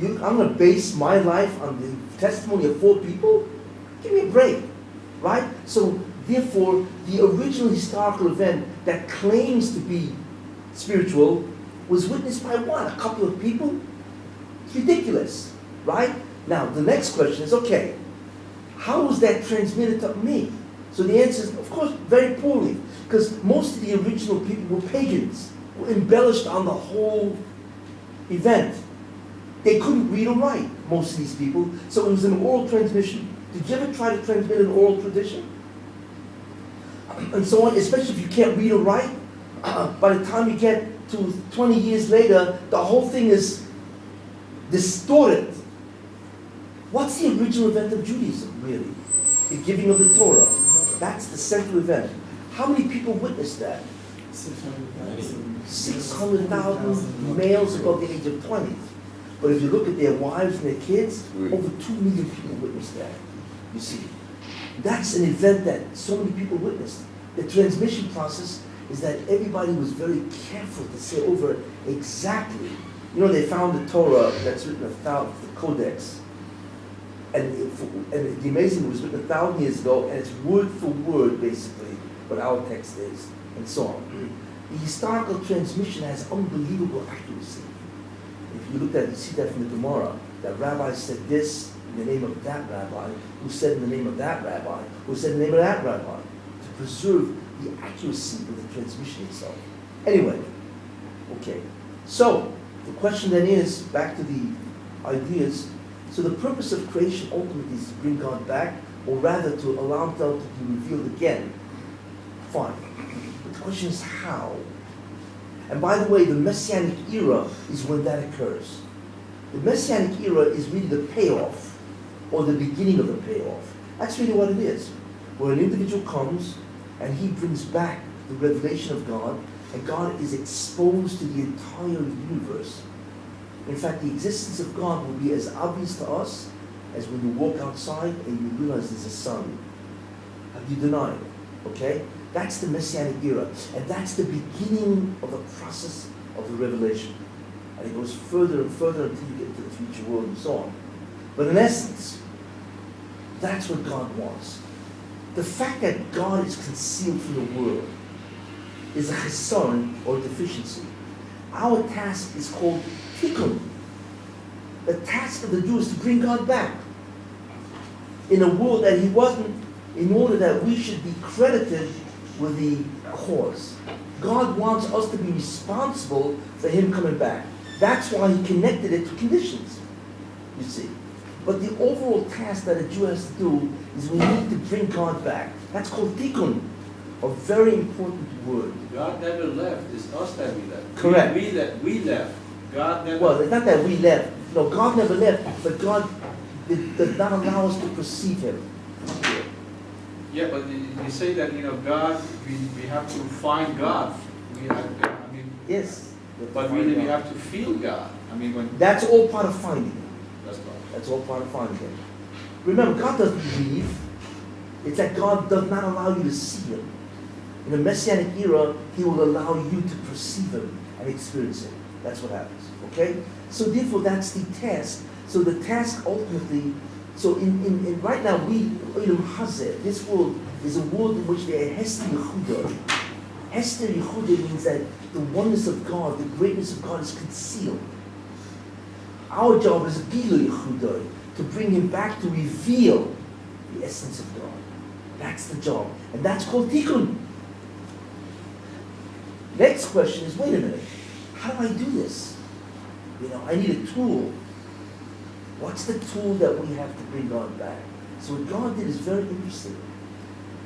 I'm going to base my life on the testimony of 4 people? Give me a break, right? So therefore, the original historical event that claims to be spiritual was witnessed by what? A couple of people? It's ridiculous, right? Now, the next question is, okay, how was that transmitted to me? So the answer is, of course, very poorly. Because most of the original people were pagans, were embellished on the whole event. They couldn't read or write, most of these people, so it was an oral transmission. Did you ever try to transmit an oral tradition? And so on, especially if you can't read or write, by the time you get to 20 years later, the whole thing is distorted. What's the original event of Judaism, really? The giving of the Torah. That's the central event. How many people witnessed that? 600,000. 600,000 males above the age of 20. But if you look at their wives and their kids, over 2 million people witnessed that. You see, that's an event that so many people witnessed. The transmission process is that everybody was very careful to say over exactly. You know, they found the Torah that's written the Codex. And the amazing, it was written 1,000 years ago, and it's word for word, basically, what our text is, and so on. The historical transmission has unbelievable accuracy. If you look at it, you see that from the Gemara. That rabbi said this in the name of that rabbi, who said in the name of that rabbi, who said in the name of that rabbi, to preserve the accuracy of the transmission itself. Anyway, okay. So, the question then is, back to the ideas, so the purpose of creation ultimately is to bring God back, or rather to allow himself to be revealed again. Fine. But the question is how? And by the way, the messianic era is when that occurs. The messianic era is really the payoff, or the beginning of the payoff. That's really what it is. Where an individual comes, and he brings back the revelation of God, and God is exposed to the entire universe. In fact, the existence of God will be as obvious to us as when you walk outside and you realize there's a sun. Have you denied it? Okay? That's the messianic era. And that's the beginning of the process of the revelation. And it goes further and further until you get into the future world and so on. But in essence, that's what God wants. The fact that God is concealed from the world is a chesaron, or deficiency. Our task is called tikkun. The task of the Jew is to bring God back in a world that he wasn't, in order that we should be credited with the cause. God wants us to be responsible for him coming back. That's why he connected it to conditions, you see. But the overall task that a Jew has to do is we need to bring God back. That's called tikkun, a very important word. God never left, it's us that we left. Correct. We left. God never Well, it's not that we left. No, God never left, but God did not allow us to perceive him. Yeah, but you say that, God, we have to find God. Yes. But really we have to feel God. That's all part of finding him. That's right. That's all part of finding him. Remember, God doesn't leave. It's that God does not allow you to see him. In the messianic era, he will allow you to perceive him and experience him. That's what happens. Okay? So therefore, that's the task. So the task ultimately, so in right now, this world is a world in which there are Hester Yehuda. Hester Yehuda means that the oneness of God, the greatness of God is concealed. Our job is Gilu Yehuda, to bring him back, to reveal the essence of God. That's the job. And that's called tikkun. Next question is, wait a minute, how do I do this? I need a tool. What's the tool that we have to bring God back? So what God did is very interesting.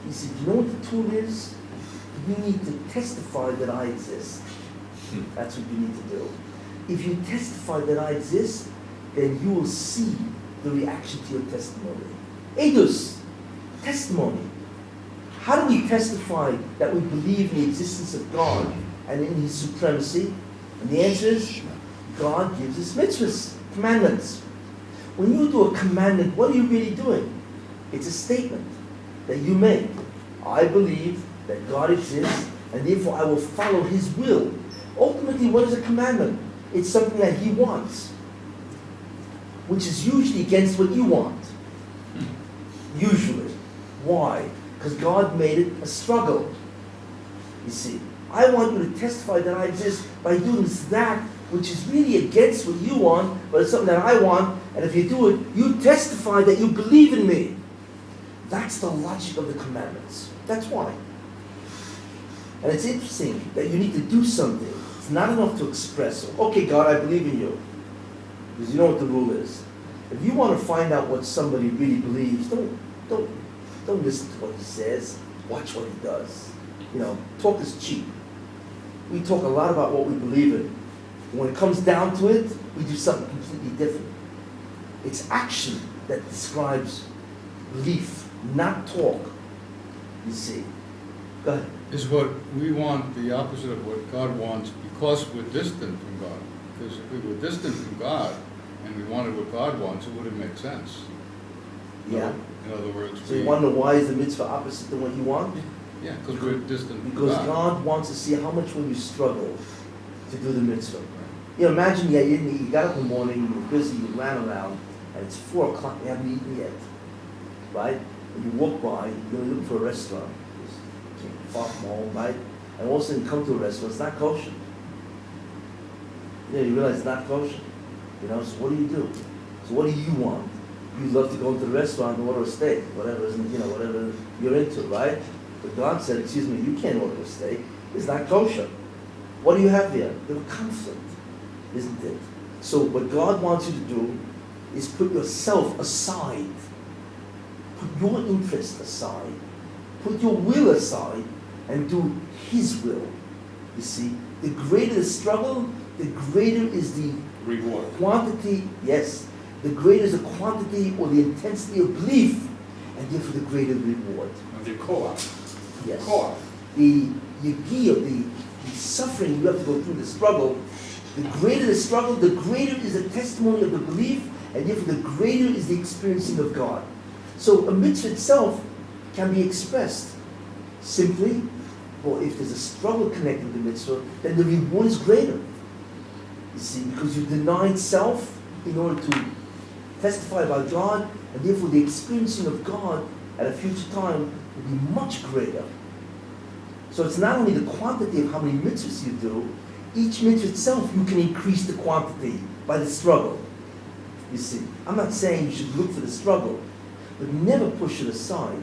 He said, you know what the tool is? You need to testify that I exist. That's what you need to do. If you testify that I exist, then you will see the reaction to your testimony. Edus, testimony. How do we testify that we believe in the existence of God and in his supremacy? And the answer is, God gives us mitzvahs, commandments. When you do a commandment, what are you really doing? It's a statement that you make. I believe that God exists, and therefore I will follow his will. Ultimately, what is a commandment? It's something that he wants, which is usually against what you want. Usually. Why? Because God made it a struggle. You see, I want you to testify that I exist by doing that which is really against what you want, but it's something that I want, and if you do it, you testify that you believe in me. That's the logic of the commandments. That's why. And it's interesting that you need to do something. It's not enough to express, okay, God, I believe in you. Because you know what the rule is. If you want to find out what somebody really believes, don't listen to what he says. Watch what he does. Talk is cheap. We talk a lot about what we believe in. When it comes down to it, we do something completely different. It's action that describes belief, not talk. You see. Go ahead. Is what we want the opposite of what God wants because we're distant from God. Because if we were distant from God and we wanted what God wants, it wouldn't make sense. Yeah. In other words, So you want to know why is the mitzvah opposite than what you want? Yeah, because we're distant from Because God. God wants to see how much will you struggle to do the mitzvah. Imagine you didn't eat, you got up in the morning, you were busy, you ran around, and it's 4 o'clock, you haven't eaten yet. Right? And you walk by, you're looking for a restaurant. Far from home, right? And all of a sudden you come to a restaurant, it's not kosher. You realize it's not kosher. So what do you do? So what do you want? You love to go into the restaurant and order a steak, whatever whatever you're into, right? But God said, excuse me, you can't order a steak. It's not kosher. What do you have there? You have a conflict, isn't it? So what God wants you to do is put yourself aside. Put your interest aside. Put your will aside and do His will. You see, the greater the struggle, the greater is the Reward. quantity, yes, the greater is the quantity or the intensity of belief, and therefore the greater the reward. And the core. Yes. Core. The yagiyah, the suffering you have to go through, the struggle, the greater the struggle, the greater is the testimony of the belief, and therefore the greater is the experiencing of God. So a mitzvah itself can be expressed simply, or if there's a struggle connected with the mitzvah, then the reward is greater. You see, because you denied self in order to testify about God, and therefore the experiencing of God at a future time will be much greater. So it's not only the quantity of how many mitzvahs you do, each mitzvah itself you can increase the quantity by the struggle. You see, I'm not saying you should look for the struggle, but never push it aside.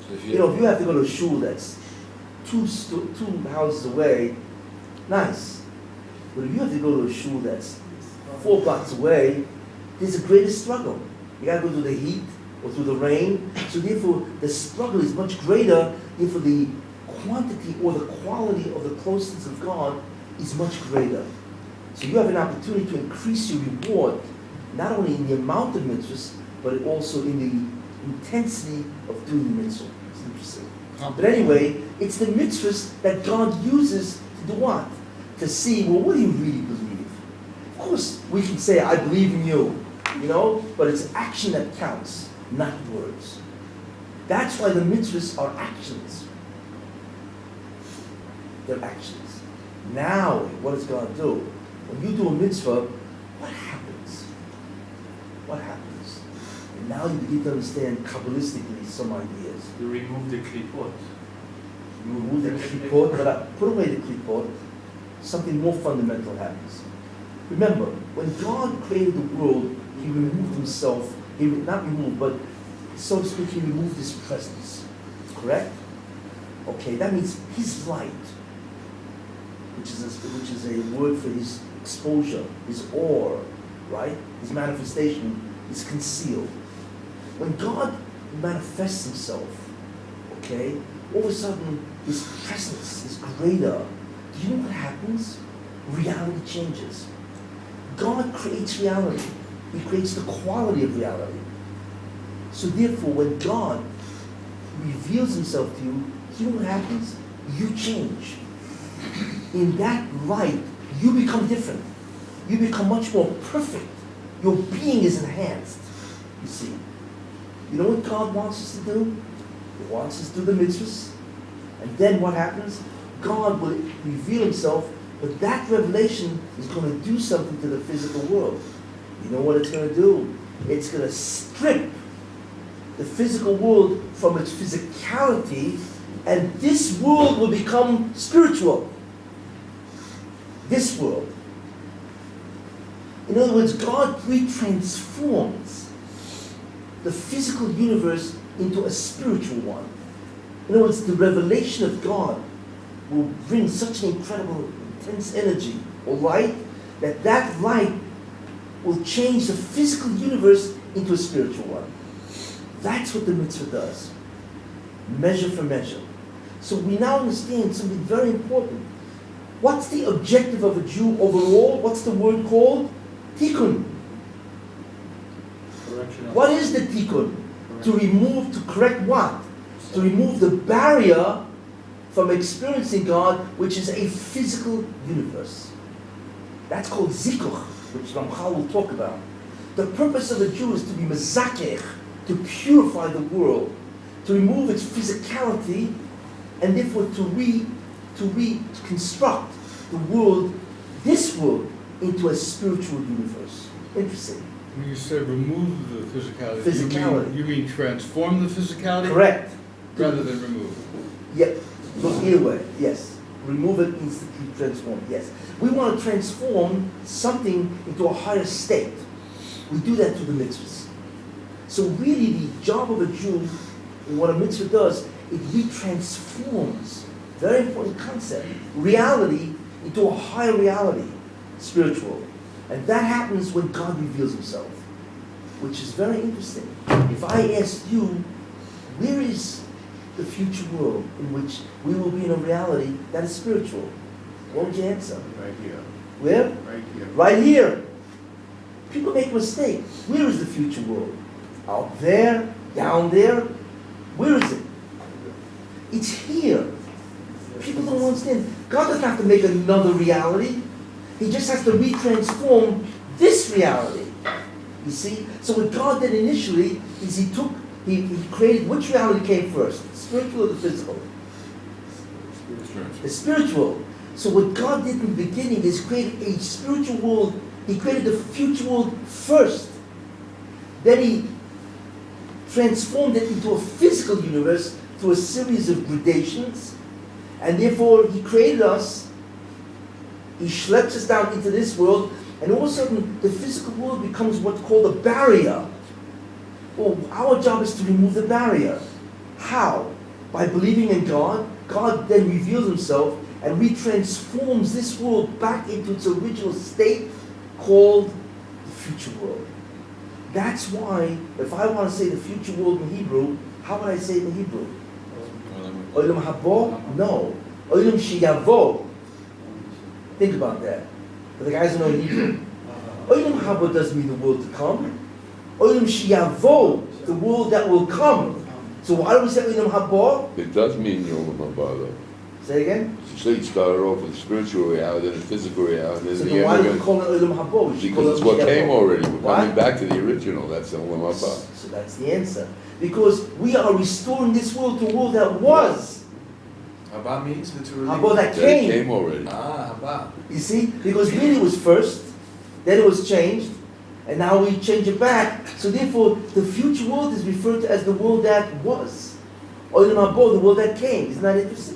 So if If you have to go to a shul that's two houses away, nice. But if you have to go to a shul that's 4 blocks away, there's a greater struggle. You got to go through the heat or through the rain. So therefore, the struggle is much greater. Therefore, the quantity or the quality of the closeness of God is much greater. So you have an opportunity to increase your reward, not only in the amount of mitzvahs, but also in the intensity of doing the mitzvah. It's interesting. But anyway, it's the mitzvahs that God uses to do what? To see, well, what do you really believe? Of course, we can say, I believe in you, but it's action that counts, not words. That's why the mitzvahs are actions. They're actions. Now, what does God do? When you do a mitzvah, what happens? What happens? And now you begin to understand Kabbalistically some ideas. You remove the klipot. You remove the klipot, but put away the klipot, something more fundamental happens. Remember, when God created the world, He removed Himself, not removed, but so to speak, He removed His presence. Correct? Okay, that means His light, which is a word for His exposure, His aura, right? His manifestation is concealed. When God manifests Himself, okay, all of a sudden His presence is greater. Do you know what happens? Reality changes. God creates reality. He creates the quality of reality. So therefore, when God reveals Himself to you, you know what happens? You change. In that light, you become different. You become much more perfect. Your being is enhanced. You see. You know what God wants us to do? He wants us to do the mitzvahs. And then what happens? God will reveal Himself, but that revelation is going to do something to the physical world. You know what it's going to do? It's going to strip the physical world from its physicality, and this world will become spiritual. This world. In other words, God retransforms the physical universe into a spiritual one. In other words, the revelation of God will bring such an incredible, intense energy or light, that light will change the physical universe into a spiritual one. That's what the mitzvah does. Measure for measure. So we now understand something very important. What's the objective of a Jew overall? What's the word called? Tikkun. Correction of- What is the tikkun? To remove, to correct what? To remove the barrier from experiencing God, which is a physical universe. That's called zikuch, which Ramchal will talk about. The purpose of a Jew is to be mezakech, to purify the world, to remove its physicality, and therefore to reconstruct the world, this world, into a spiritual universe. Interesting. When you say remove the physicality, Physicality. You mean transform the physicality? Correct. Rather than remove it. Yep. Look either way. Yes. Remove it means to transform. Yes. We want to transform something into a higher state. We do that through the mitzvahs. So really the job of a Jew, and what a mitzvah does, it retransforms, very important concept, reality into a higher reality, spiritual. And that happens when God reveals himself, which is very interesting. If I asked you, where is the future world in which we will be in a reality that is spiritual, what would you answer? Right here, Where? right here. Right here. People make a mistake. Where is the future world? Out there? Down there? Where is it? It's here. People don't understand. God doesn't have to make another reality. He just has to retransform this reality. You see? So what God did initially is he created, which reality came first? The spiritual or the physical? The spiritual. So what God did in the beginning is create a spiritual world. He created the future world first. Then he transformed it into a physical universe through a series of gradations. And therefore he created us. He schleps us down into this world. And all of a sudden the physical world becomes what's called a barrier. Well, our job is to remove the barrier. How? By believing in God. God then reveals himself and retransforms this world back into its original state called the future world. That's why, if I want to say the future world in Hebrew, how would I say it in Hebrew? Olam habo? No. Olam sheyavo. Think about that. For the guys who know Hebrew. Olam habo doesn't mean the world to come. Olam sheyavo, the world that will come. So why do we say Olam habo? It does mean Yom Haba, though. Say again? So you started off with spiritual reality, then physical reality, So then then why do we the call it Olam habo? We should call because it it's what Olam came sheyavo. already. We're Why? coming back to the original. That's the Olam Haba. So that's the answer. Because we are restoring this world to a world that was. Haba means literally. Habo that That it came. came already. Ah, haba. You see? Because really it was first, then it was changed, and now we change it back. So therefore, the future world is referred to as the world that was. Olam habo, the world that came. Isn't that interesting?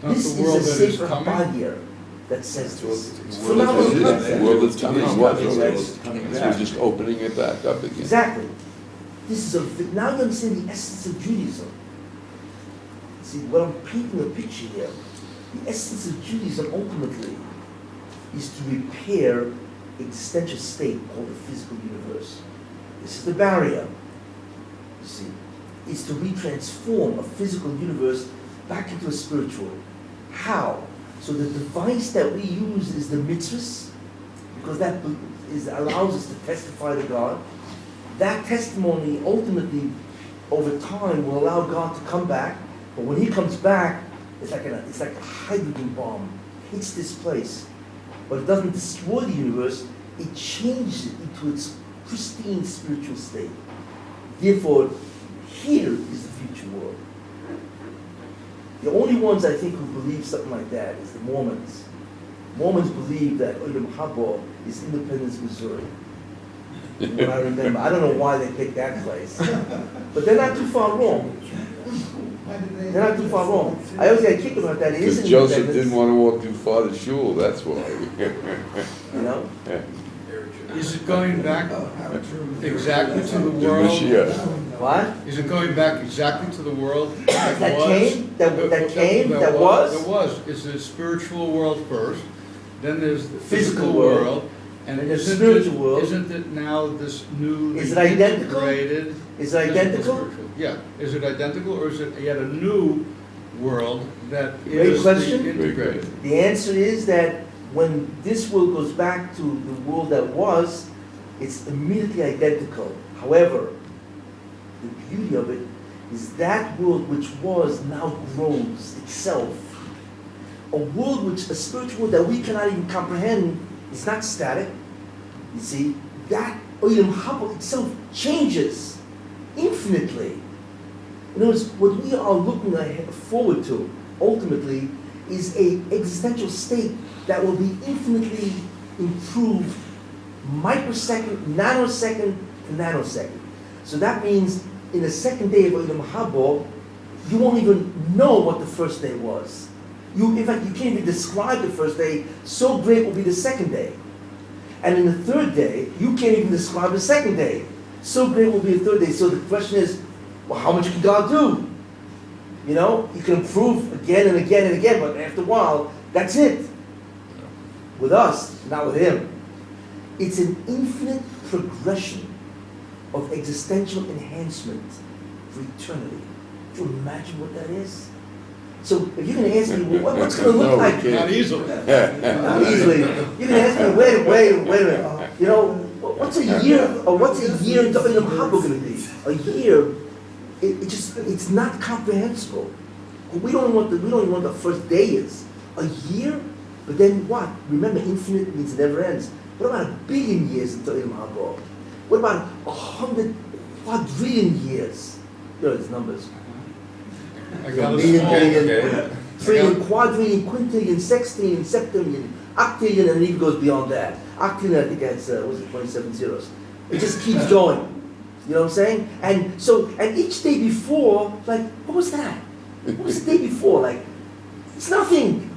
Not This the world is a that is Sefer coming. Habadir that says this. It's Well, Phenomenal that's it. concept. The world that's coming was already. It's coming So back. we're just opening it back up again. Exactly. This is now you understand the essence of Judaism. See, what I'm painting a picture here, the essence of Judaism ultimately is to repair an existential state called the physical universe. This is the barrier. You see, is to retransform a physical universe back into a spiritual. How? So the device that we use is the mitzvahs, because that allows us to testify to God. That testimony ultimately, over time, will allow God to come back. But when He comes back, it's like a hydrogen bomb. Hits this place, but it doesn't destroy the universe. It changes it into its pristine spiritual state. Therefore, here is the future world. The only ones I think who believe something like that is the Mormons. Mormons believe that Olam Habo is Independence, Missouri. From what I remember. I don't know why they picked that place. But they're not too far wrong. They're not too far wrong. I always get a kick about that. It is Because Joseph Independence. didn't want to walk too far to shul, that's why. You know? Yeah. Is it going back exactly to the The world? Mashiach. What? Is it going back exactly to the world that That was? came? That was? That was. It's the spiritual world first, then there's the Physical physical world. world. And And there's isn't spiritual it, world. isn't it now this new Is it identical? integrated? Is it identical? spiritual? Yeah. Is it identical or is it yet a new world that Great is question. the integrated? The answer is that when this world goes back to the world that was, it's immediately identical. However, the beauty of it is that world which was now grows itself. A world which, a spiritual world that we cannot even comprehend, is not static. You see, that Olam Haba itself changes infinitely. In other words, what we are looking forward to, ultimately, is a existential state that will be infinitely improved microsecond, nanosecond to nanosecond. So that means in the second day of Olam Haba, you won't even know what the first day was. In fact, you can't even describe the first day, so great will be the second day. And in the third day, you can't even describe the second day. So great will be the third day. So the question is, well, how much can God do? You know, you can improve again and again and again, but after a while, that's it. With us, not with Him. It's an infinite progression of existential enhancement for eternity. Do you imagine what that is? So if you're going to ask me, well, what's going to look No, we like? can't. Not easily. Not easily. You're going to ask me, wait a minute. You know, what's a year into Olam Haba going to be? A year, it's not comprehensible. We don't want the first day is. A year, but then what? Remember, infinite means it never ends. What about 1 billion years into Olam Haba? What about 100 quadrillion years? You know these numbers. I got a Million, small, billion, trillion, quadrillion, quintillion, sextillion, septillion, octillion, and it even goes beyond that. Octillion, I think that's, 27 zeros. It just keeps going. You know what I'm saying? And each day before, like, what was that? What was the day before? Like, it's nothing.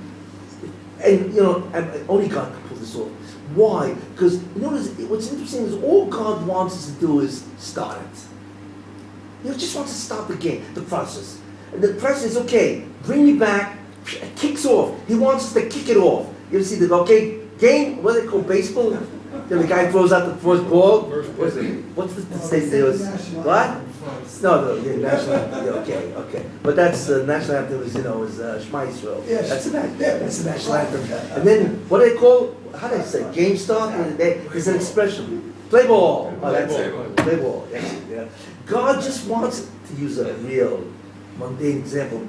And, you know, and only God can pull this off. Why? Because, you know, what's interesting is all God wants us to do is start it. He just wants to start the game, the process. And the process is, okay, bring me back, it kicks off. He wants us to kick it off. You ever see the, okay, game, what is it called, baseball? Then the guy throws out the first ball. What's the state there? What? No, yeah, national anthem, yeah, okay. But that's, national anthem is, Shema Yisrael. That's the national anthem. And then, what do they call, how do they say, game start? There's an expression. Play ball. Oh, that's it. Play ball. Yeah. God just wants, to use a real mundane example,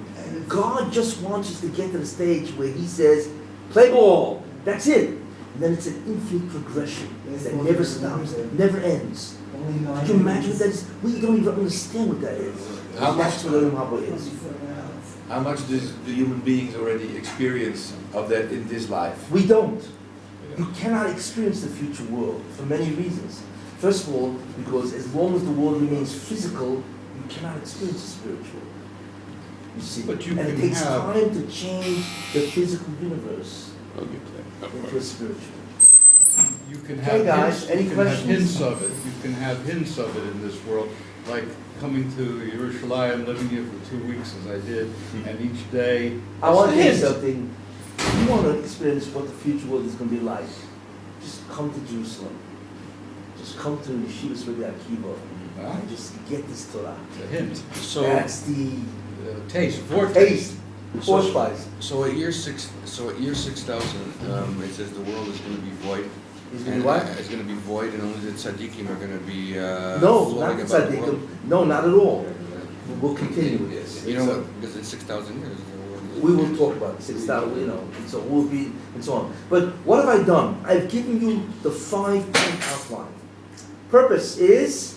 God just wants us to get to the stage where He says, play ball. That's it. And then it's an infinite progression that never stops, never ends. Can you imagine what that is? We don't even understand what that is. How much That's what Olam Haba is. How much does the human beings already experience of that in this life? We don't. You cannot experience the future world for many reasons. First of all, because as long as the world remains physical, you cannot experience the spiritual. You see, But you and it can takes have- time to change the physical universe I'll get that. into a spiritual. You can Okay, have guys, hints, any you can have questions? hints of it. You can have hints of it in this world, like coming to Yerushalayim, living here for 2 weeks as I did, and each day. I want to tell you Hint. something. You want to experience what the future world is going to be like. Just come to Jerusalem. Just come to Yeshiva's Rabbi Akiva Ah, and just get this Torah. it's a hint. So, That's the Taste, foretaste. taste, So- force-wise. so at year 6,000, it says the world is gonna be void. He's going to be what? It's gonna be void, and only the tzaddikim are gonna be, No, flowing not about the world. tzaddikim. No, not at all. We'll continue with this. You know what, because it's 6,000 years. the world is- We will talk about 6,000, and so we'll be, and so on. But what have I done? I've given you the 5-point outline. Purpose is,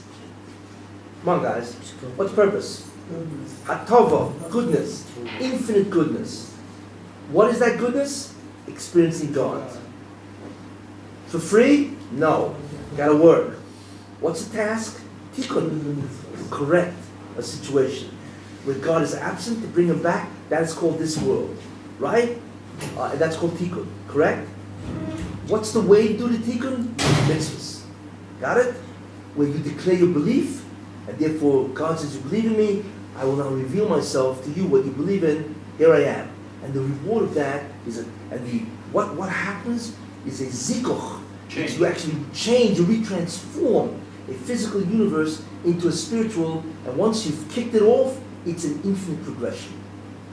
come on guys, what's purpose? Hatova, goodness, infinite goodness. What is that goodness? Experiencing God. For free? No. Gotta work. What's the task? Tikkun. Correct a situation. Where God is absent, to bring him back, that is called this world. Right? And that's called tikkun. Correct? What's the way to do the tikkun? Mitzvahs. Got it? Where you declare your belief, and therefore God says, you believe in me, I will now reveal myself to you, what you believe in, here I am. And the reward of that is, what happens is a zikuch. You actually change, you retransform a physical universe into a spiritual, and once you've kicked it off, it's an infinite progression.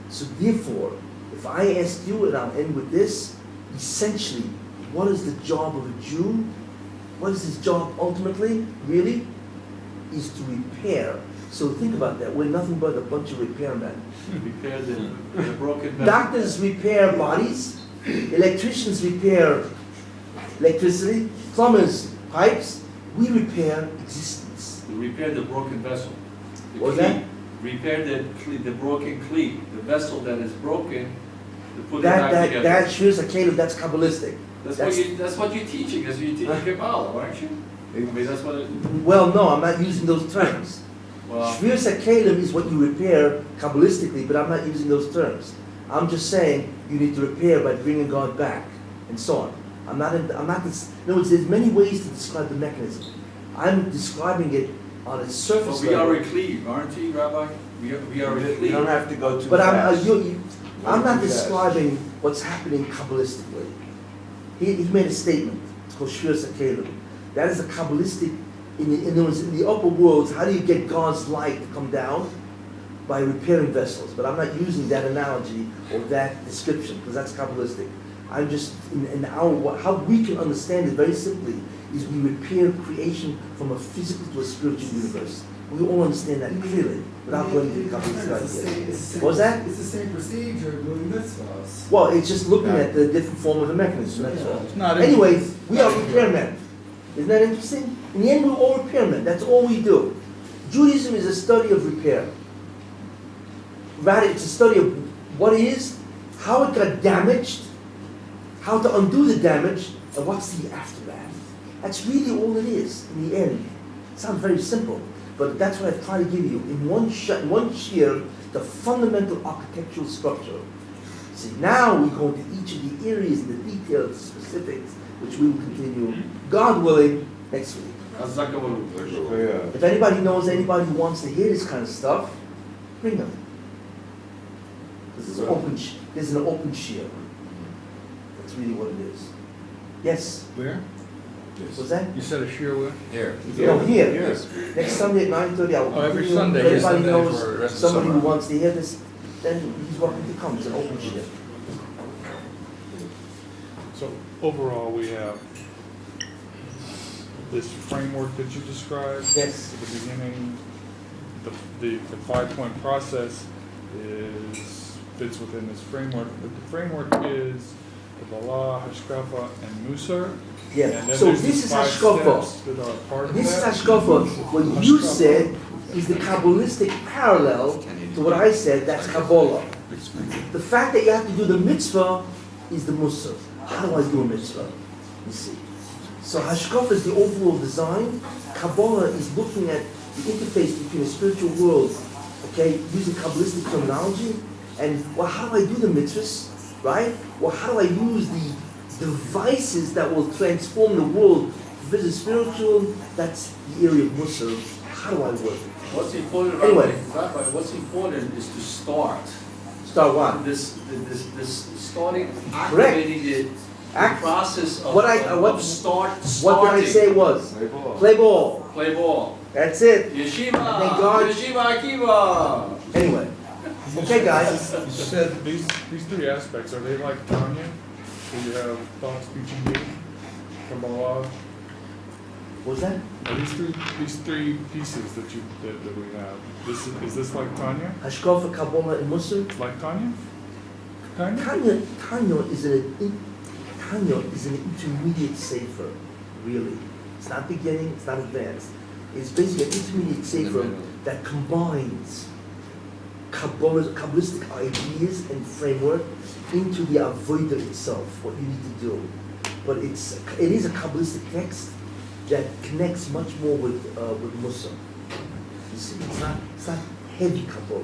So therefore, if I ask you, and I'll end with this, essentially, what is the job of a Jew? What is his job ultimately, really? Is to repair. So think about that. We're nothing but a bunch of repairmen. Repair the broken vessel. Doctors repair bodies. Electricians repair electricity. Plumbers, pipes. We repair existence. You repair the broken vessel. The What was cleat. that? Repair the broken cleat, the vessel that is broken, to put it back together. That here's a Caleb, that's Kabbalistic. That's what you're teaching, because you're teaching Kabbalah, aren't you? I mean, that's what it, Well, no, I'm not using those terms. well, Shvir Sakelim is what you repair Kabbalistically, but I'm not using those terms. I'm just saying you need to repair by bringing God back, and so on. In other words, there's many ways to describe the mechanism. I'm describing it on a surface but we level. are a cleave, aren't we, Rabbi? We are a You cleave. don't have to go too But fast. I'm not Too fast. describing what's happening Kabbalistically. He made a statement. It's called Shvir Sakelim. That is a Kabbalistic. In the upper worlds, how do you get God's light to come down? By repairing vessels. But I'm not using that analogy or that description because that's Kabbalistic. I'm just how we can understand it very simply is we repair creation from a physical to a spiritual universe. We all understand that clearly without going into the Kabbalistic ideas. What was that? It's the same procedure doing mitzvahs. Well, it's just looking at the different form of the mechanism. That's all. It's not Anyway, we are repairmen. Isn't that interesting? In the end, we're all repairmen. That's all we do. Judaism is a study of repair. Rather, it's a study of what is, how it got damaged, how to undo the damage, and what's the aftermath. That's really all it is in the end. It sounds very simple, but that's what I try to give you in one shear, the fundamental architectural structure. See, now we go into each of the areas and the details, the specifics, which we will continue, God willing, next week. If anybody knows anybody who wants to hear this kind of stuff, bring them. This is there's an open shield. That's really what it is. Yes? Where? Was that? You said a shear where? Here. No, here. Yes. Next Sunday at 9:30, I will Oh, every continue. Sunday, If yes, anybody Sunday for the knows rest of the somebody who summer. wants to hear this, then he's welcome to come. It's an open shield. So overall, we have this framework that you described Yes. at the beginning. The 5-point process fits within this framework. But the framework is Kabbalah, Hashkafa, and Musar. Yeah. And then So there's this these is 5 Hashkafa. steps that are part of This is that. Hashkafa. What you said is the Kabbalistic parallel to what I said, that's Kabbalah. The fact that you have to do the mitzvah is the Musar. How do I do a mitzvah? You see. So Hashkafa is the overall design. Kabbalah is looking at the interface between the spiritual world, okay, using Kabbalistic terminology. And, well, how do I do the mitzvahs, right? Well, how do I use the devices that will transform the world? If it's spiritual, that's the area of Musar. How do I work? what's important, Anyway. Rabbi, what's important is to start. Start what? This starting, Correct. activating the process of, What did I starting. say was? Play ball. Play ball. Play ball. That's it. Yeshiva. Thank God. Yeshiva Akiva. Anyway. Okay, guys. You said these 3 aspects, are they like Tanya? So you have thought, speech, and deed, Kabbalah? What was that? Are these three pieces that we have? Is this like Tanya? Hashkafa, Kabbalah, and Musar. It's like Tanya? Tanya? Tanya is an intermediate sefer, really. It's not beginning, it's not advanced. It's basically an intermediate sefer that combines Kabbalistic ideas and framework into the avodah itself, what you need to do. But it is a Kabbalistic text that connects much more with Musar. You see, it's not heavy Kabbalah.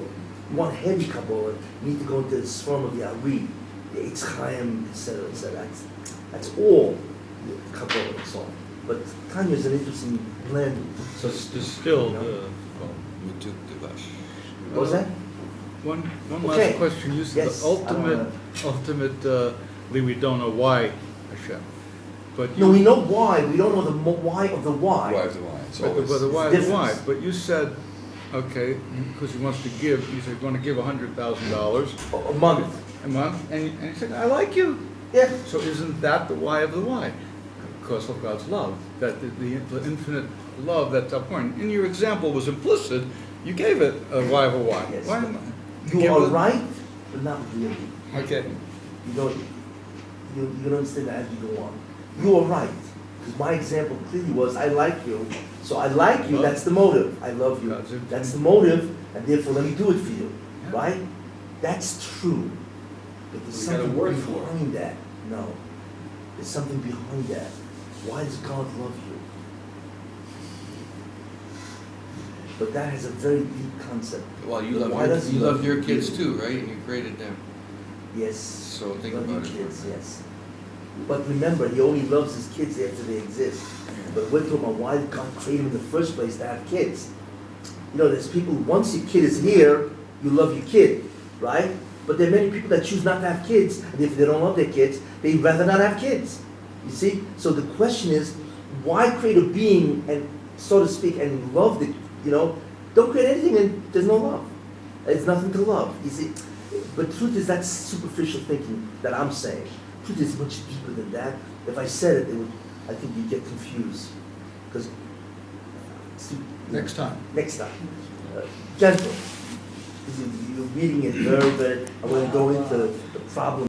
You want heavy Kabbalah, you need to go into the Swarm of the Ari, the Eitz Chaim, etc., etc. That's all. Kabbalah and so on. But Tanya is an interesting blend. So there's still the, Mutuk Devash. What was that? one Okay. last question. You said Yes, the ultimately we don't know why Hashem. But No, you, we know why. We don't know the why of the why. Why of the why? It's but always. the why It's of the why. difference. But you said, okay, because he wants to give, he said, going to give $100,000 A month. a month, and he said, I like you. Yeah. So isn't that the why of the why? Because of God's love, that the infinite love that's up point. In your example was implicit, you gave it a why of a why. Yes, Why but am I- You give are it- right, but not really. Okay. You don't. You don't understand that as you go on. You are right. Because my example clearly was, I like you. So I like you. Love. That's the motive. I love you. God's infinite. That's the motive, and therefore let me do it for you. Yeah. Right? That's true. But there's We got a something word for it. behind that. No. There's something behind that. Why does God love you? But that has a very deep concept. Well, you Why does he love love your you? kids too, right? And you created them. Yes. So think Love about your it. kids, yes. But remember, he only loves his kids after they exist. But we're talking about why did God create him in the first place to have kids? You know, there's people, once your kid is here, you love your kid, right? But there are many people that choose not to have kids, and if they don't love their kids, they'd rather not have kids. You see? So the question is, why create a being and, so to speak, and love the, you know, don't create anything and there's no love. There's nothing to love. You see? But truth is, that's superficial thinking that I'm saying. Truth is much deeper than that. If I said it would, I think you'd get confused. Because Next time. next time, gentle. You're reading it very, very. I want to go into the problem.